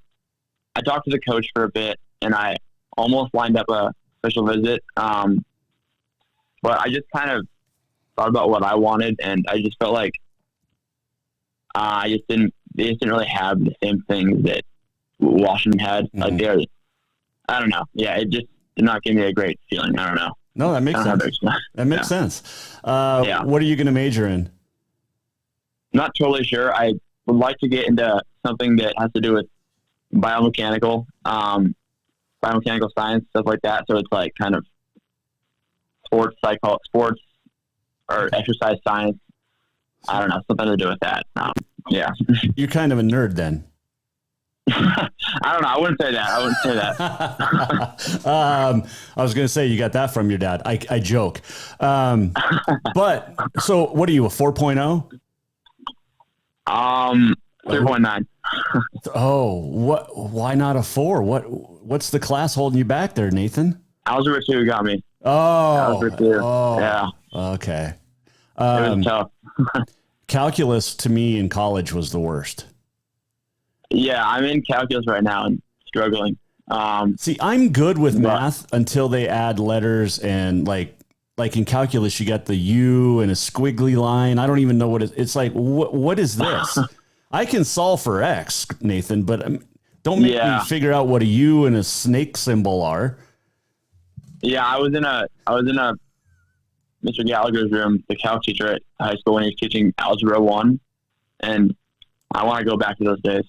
talked to the coach for a bit, and I almost lined up a official visit. But I just kind of thought about what I wanted, and I just felt like they just didn't really have the same things that Washington had. Like I don't know. Yeah, it just did not give me a great feeling. I don't know. No, that makes sense. That makes sense. What are you going to major in? Not totally sure. I would like to get into something that has to do with biomechanical science, stuff like that. So it's like kind of sports or exercise science. I don't know, something to do with that. Yeah. You're kind of a nerd then. I don't know. I wouldn't say that. I was going to say you got that from your dad. I joke. But so what are you, a 4.0? 3.9. Why not a 4? What's the class holding you back there, Nathan? Algebra 2 got me. Algebra 2. Yeah. Okay. It was tough. Calculus to me in college was the worst. Yeah, I'm in calculus right now and struggling. See, I'm good with math until they add letters and like in calculus, you got the U and a squiggly line. I don't even know what it's like. What is this? I can solve for X, Nathan, but don't make me figure out what a U and a snake symbol are. Yeah, I was in a Mr. Gallagher's room, the calc teacher at high school, when he was teaching Algebra 1, and I want to go back to those days.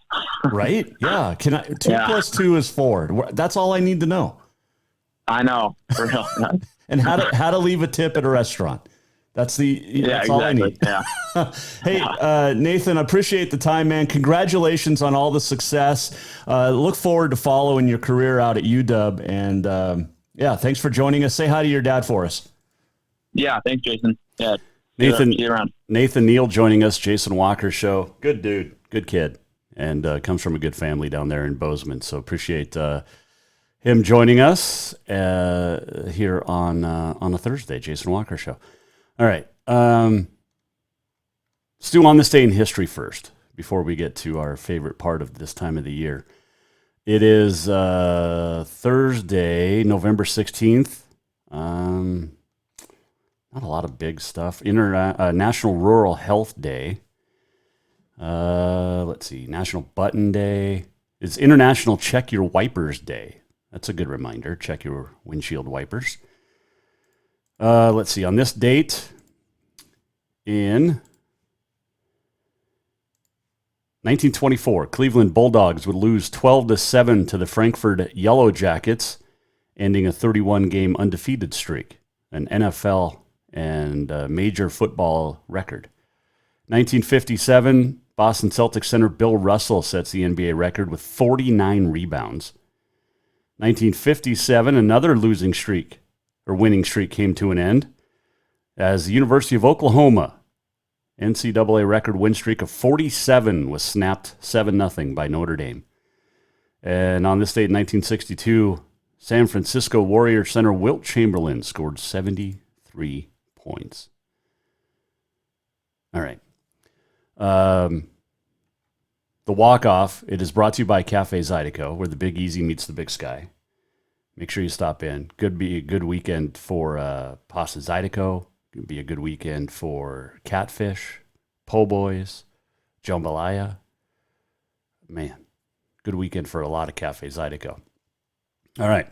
Right? Yeah. 2 plus 2 is 4. That's all I need to know. I know, for real. And how to leave a tip at a restaurant. That's all I need. Yeah. Hey, Nathan, I appreciate the time, man. Congratulations on all the success. Look forward to following your career out at UW. And thanks for joining us. Say hi to your dad for us. Yeah, thanks, Jason. Yeah, Nathan, see you around. Nathan Neil joining us, Jason Walker Show. Good dude, good kid, and comes from a good family down there in Bozeman. So appreciate him joining us here on a Thursday, Jason Walker Show. All right. Let's do On This Day in History first, before we get to our favorite part of this time of the year. It is Thursday, November 16th. Not a lot of big stuff. National Rural Health Day. Let's see. National Button Day. It's International Check Your Wipers Day. That's a good reminder. Check your windshield wipers. Let's see. On this date, in 1924, Cleveland Bulldogs would lose 12-7 to the Frankfurt Yellow Jackets, ending a 31-game undefeated streak, an NFL and major football record. 1957, Boston Celtics center Bill Russell sets the NBA record with 49 rebounds. 1957, another winning streak came to an end as the University of Oklahoma NCAA record win streak of 47 was snapped 7-0 by Notre Dame. And on this date in 1962, San Francisco Warrior center Wilt Chamberlain scored 73 points. All right. The walk-off, it is brought to you by Cafe Zydeco, where the Big Easy meets the Big Sky. make sure you stop in. Could be a good weekend for pasta zydeco. Could be a good weekend for catfish, po' boys, jambalaya. Man, good weekend for a lot of Cafe Zydeco. All right.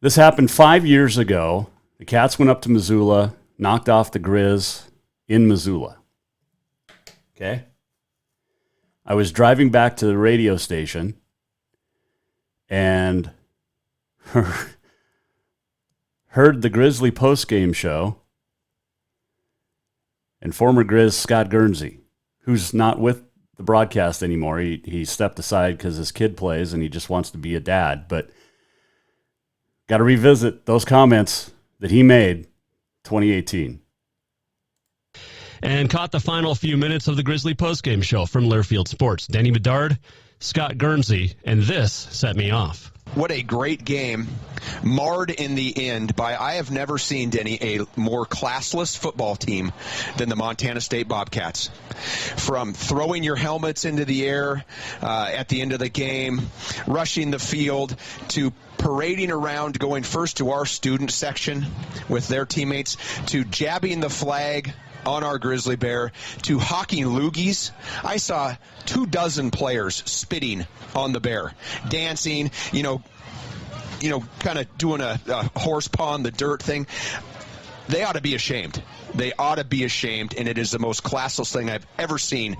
This happened 5 years ago. The Cats went up to Missoula, knocked off the Griz in Missoula. Okay? I was driving back to the radio station and heard the Grizzly postgame show, and former Griz Scott Guernsey, who's not with the broadcast anymore. He stepped aside because his kid plays and he just wants to be a dad. But got to revisit those comments that he made 2018. And caught the final few minutes of the Grizzly postgame show from Learfield Sports. Denny Bedard, Scott Guernsey, and this set me off. What a great game, marred in the end by, I have never seen, Denny, a more classless football team than the Montana State Bobcats. From throwing your helmets into the air at the end of the game, rushing the field, to parading around, going first to our student section with their teammates, to jabbing the flag on our grizzly bear, to hawking loogies. I saw 24 players spitting on the bear, dancing, kind of doing a horse paw on the dirt thing. They ought to be ashamed. They ought to be ashamed, and it is the most classless thing I've ever seen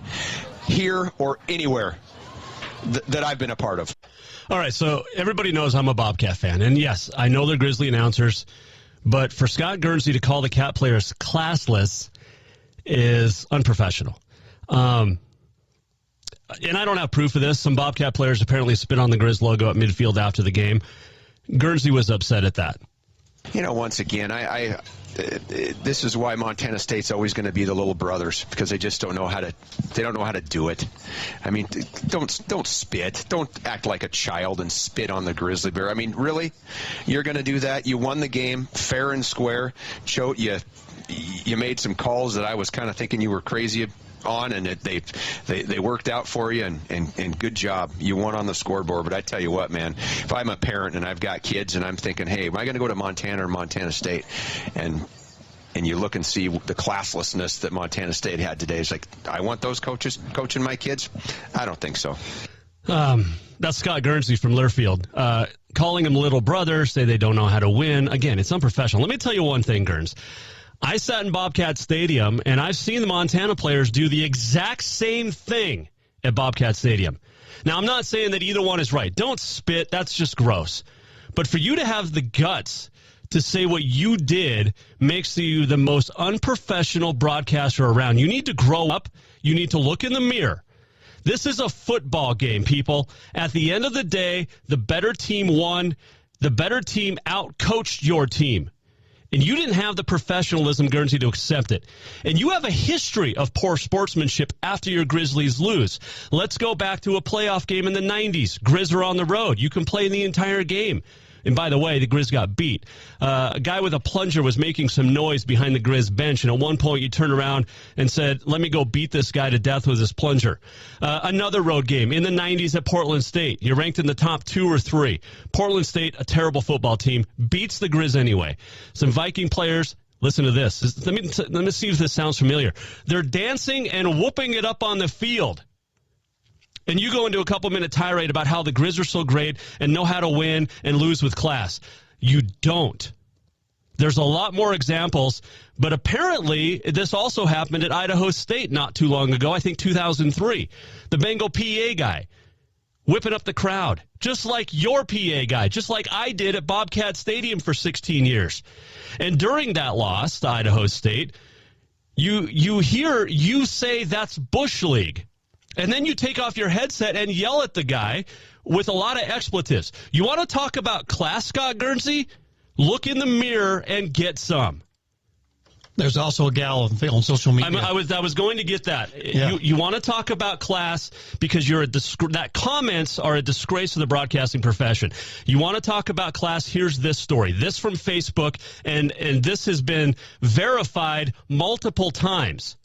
here or anywhere that I've been a part of. All right, so everybody knows I'm a Bobcat fan, and yes, I know they're Grizzly announcers, but for Scott Guernsey to call the Cat players classless is unprofessional. And I don't have proof of this. Some Bobcat players apparently spit on the Griz logo at midfield after the game. Guernsey was upset at that. Once again, this is why Montana State's always going to be the little brothers, because they just don't know how to do it. I mean, don't spit. Don't act like a child and spit on the grizzly bear. I mean, really? You're going to do that? You won the game fair and square. You made some calls that I was kind of thinking you were crazy on, and they worked out for you, and good job. You won on the scoreboard. But I tell you what, man, if I'm a parent and I've got kids and I'm thinking, hey, am I going to go to Montana or Montana State? And you look and see the classlessness that Montana State had today. It's like, I want those coaches coaching my kids? I don't think so. That's Scott Guernsey from Learfield. Calling them little brothers, say they don't know how to win. Again, it's unprofessional. Let me tell you one thing, Guerns. I sat in Bobcat Stadium, and I've seen the Montana players do the exact same thing at Bobcat Stadium. Now, I'm not saying that either one is right. Don't spit. That's just gross. But for you to have the guts to say what you did makes you the most unprofessional broadcaster around. You need to grow up. You need to look in the mirror. This is a football game, people. At the end of the day, the better team won. The better team out-coached your team. And you didn't have the professionalism, Guernsey, to accept it. And you have a history of poor sportsmanship after your Grizzlies lose. Let's go back to a playoff game in the 90s. Griz are on the road. You can play the entire game. And by the way, the Griz got beat. A guy with a plunger was making some noise behind the Griz bench, and at one point you turned around and said, let me go beat this guy to death with his plunger. Another road game in the 90s at Portland State. You're ranked in the top 2 or 3. Portland State, a terrible football team, beats the Griz anyway. Some Viking players, listen to this. Let me see if this sounds familiar. They're dancing and whooping it up on the field. And you go into a couple-minute tirade about how the Griz are so great and know how to win and lose with class. You don't. There's a lot more examples, but apparently this also happened at Idaho State not too long ago, I think 2003. The Bengal PA guy whipping up the crowd, just like your PA guy, just like I did at Bobcat Stadium for 16 years. And during that loss to Idaho State, you say that's Bush League. And then you take off your headset and yell at the guy with a lot of expletives. You want to talk about class, Scott Guernsey? Look in the mirror and get some. There's also a gal on social media. I was going to get that. Yeah. You want to talk about class because that comments are a disgrace to the broadcasting profession. You want to talk about class? Here's this story. This from Facebook, and this has been verified multiple times.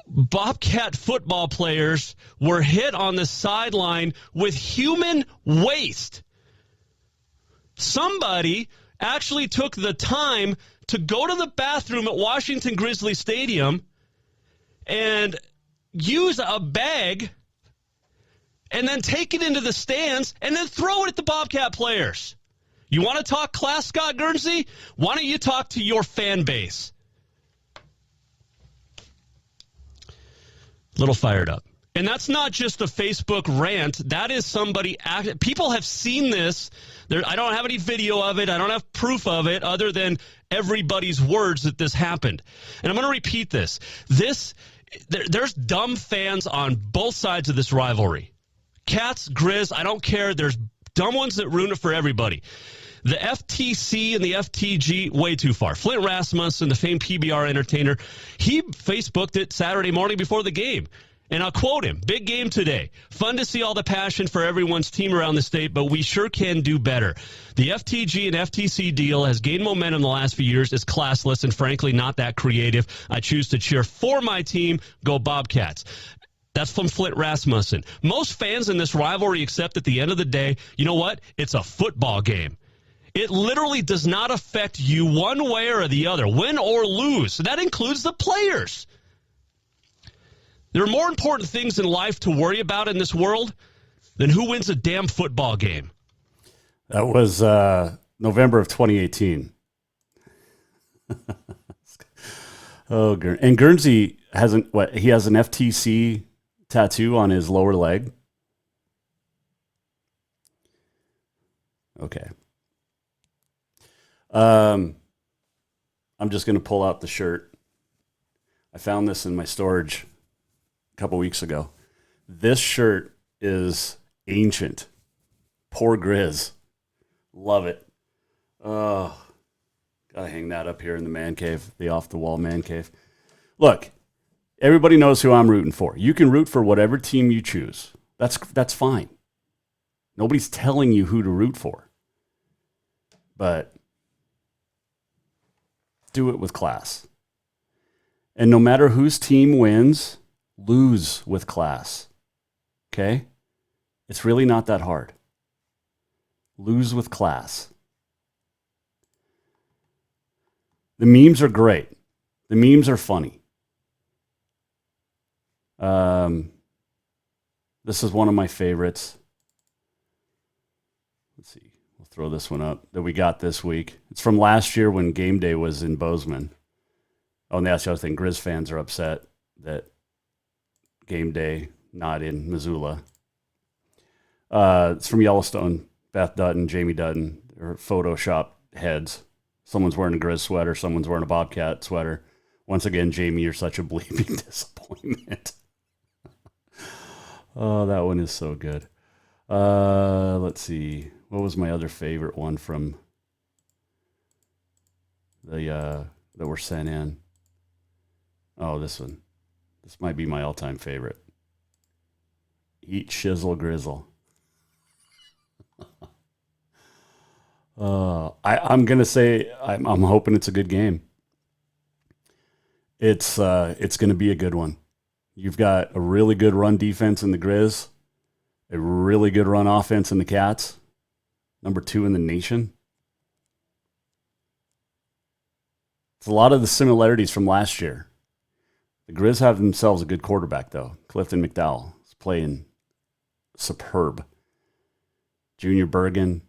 Bobcat football players were hit on the sideline with human waste. Somebody actually took the time to go to the bathroom at Washington Grizzly Stadium and use a bag and then take it into the stands and then throw it at the Bobcat players. You want to talk class, Scott Guernsey? Why don't you talk to your fan base? Little fired up. And that's not just a Facebook rant. That is somebody. People have seen this. I don't have any video of it. I don't have proof of it other than everybody's words that this happened. And I'm going to repeat this. There's dumb fans on both sides of this rivalry. Cats, Griz, I don't care. There's dumb ones that ruin it for everybody. The FTC and the FTG, way too far. Flint Rasmussen, the famed PBR entertainer, he Facebooked it Saturday morning before the game. And I'll quote him, "Big game today. Fun to see all the passion for everyone's team around the state, but we sure can do better. The FTG and FTC deal has gained momentum the last few years. It's classless and frankly not that creative. I choose to cheer for my team. Go Bobcats." That's from Flint Rasmussen. Most fans in this rivalry accept at the end of the day, you know what? It's a football game. It literally does not affect you one way or the other, win or lose. So that includes the players. There are more important things in life to worry about in this world than who wins a damn football game. That was November of 2018. Oh, and Guernsey he has an FTC tattoo on his lower leg. Okay. I'm just going to pull out the shirt. I found this in my storage a couple weeks ago. This shirt is ancient. Poor Griz. Love it. Oh, gotta hang that up here in the man cave, the Off-the-Wall Mancave. Look, everybody knows who I'm rooting for. You can root for whatever team you choose. That's fine. Nobody's telling you who to root for. But do it with class. And no matter whose team wins, lose with class. Okay? It's really not that hard. Lose with class. The memes are great. The memes are funny. This is one of my favorites. Let's see. We'll throw this one up that we got this week. It's from last year when game day was in Bozeman. Oh, and that's the other thing. Griz fans are upset that game day not in Missoula. It's from Yellowstone. Beth Dutton, Jamie Dutton, or Photoshop heads. Someone's wearing a Griz sweater. Someone's wearing a Bobcat sweater. Once again, Jamie, you're such a bleeping disappointment. Oh, that one is so good. Let's see. What was my other favorite one from the that were sent in? Oh, this one. This might be my all-time favorite. Eat shizzle grizzle. I'm gonna say I'm hoping it's a good game. It's gonna be a good one. You've got a really good run defense in the Griz, a really good run offense in the Cats, number 2 in the nation. It's a lot of the similarities from last year. The Griz have themselves a good quarterback, though. Clifton McDowell is playing superb. Junior Bergen,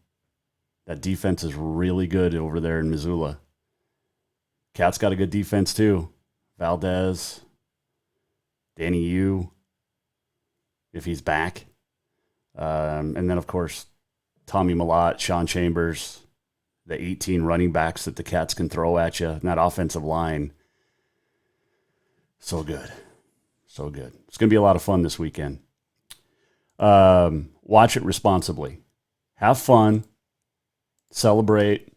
that defense is really good over there in Missoula. Cats got a good defense, too. Valdez, Danny Yu, if he's back. And then, of course, Tommy Malott, Sean Chambers, the 18 running backs that the Cats can throw at you. And that offensive line, so good. So good. It's going to be a lot of fun this weekend. Watch it responsibly. Have fun. Celebrate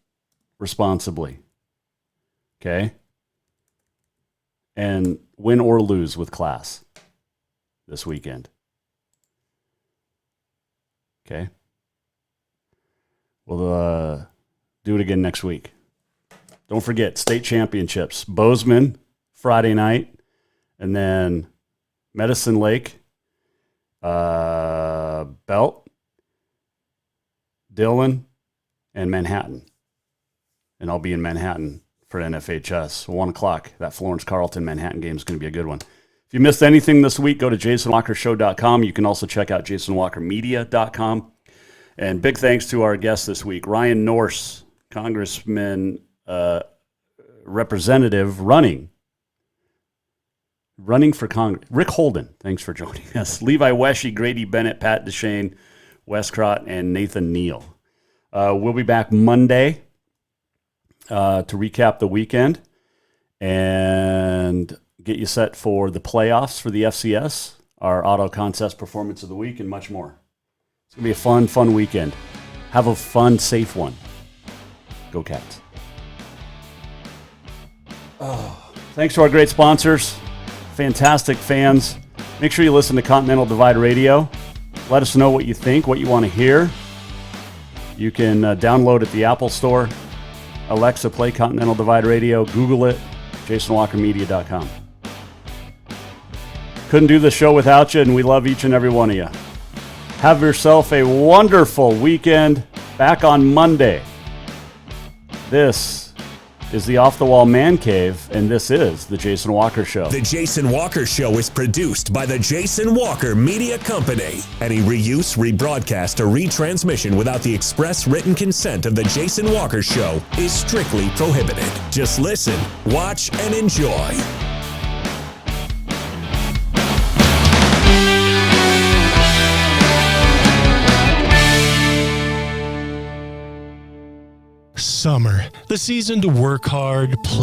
responsibly. Okay? And win or lose with class this weekend. Okay? We'll do it again next week. Don't forget, state championships. Bozeman, Friday night. And then Medicine Lake, Belt, Dillon, and Manhattan. And I'll be in Manhattan for NFHS. 1 o'clock. That Florence-Carleton Manhattan game is going to be a good one. If you missed anything this week, go to jasonwalkershow.com. You can also check out jasonwalkermedia.com. And big thanks to our guest this week, Ryan Norse, Congressman, representative running for Congress. Rick Holden, thanks for joining us. Levi Wesche, Grady Bennett, Pat Duchein, Wes Kragt, and Nathan Neil. We'll be back Monday to recap the weekend and get you set for the playoffs for the FCS, our auto contest performance of the week, and much more. It's going to be a fun weekend. Have a fun, safe one. Go Cats. Thanks to our great sponsors, fantastic fans. Make sure you listen to Continental Divide Radio. Let us know what you think, what you want to hear. You can download at the Apple Store. Alexa, play Continental Divide Radio. Google it, jasonwalkermedia.com. Couldn't do the show without you, and we love each and every one of you. Have yourself a wonderful weekend. Back on Monday. This is the Off-the-Wall Mancave, and this is The Jason Walker Show. The Jason Walker Show is produced by the Jason Walker Media Company. Any reuse, rebroadcast, or retransmission without the express written consent of the Jason Walker Show is strictly prohibited. Just listen, watch, and enjoy. Summer, the season to work hard, play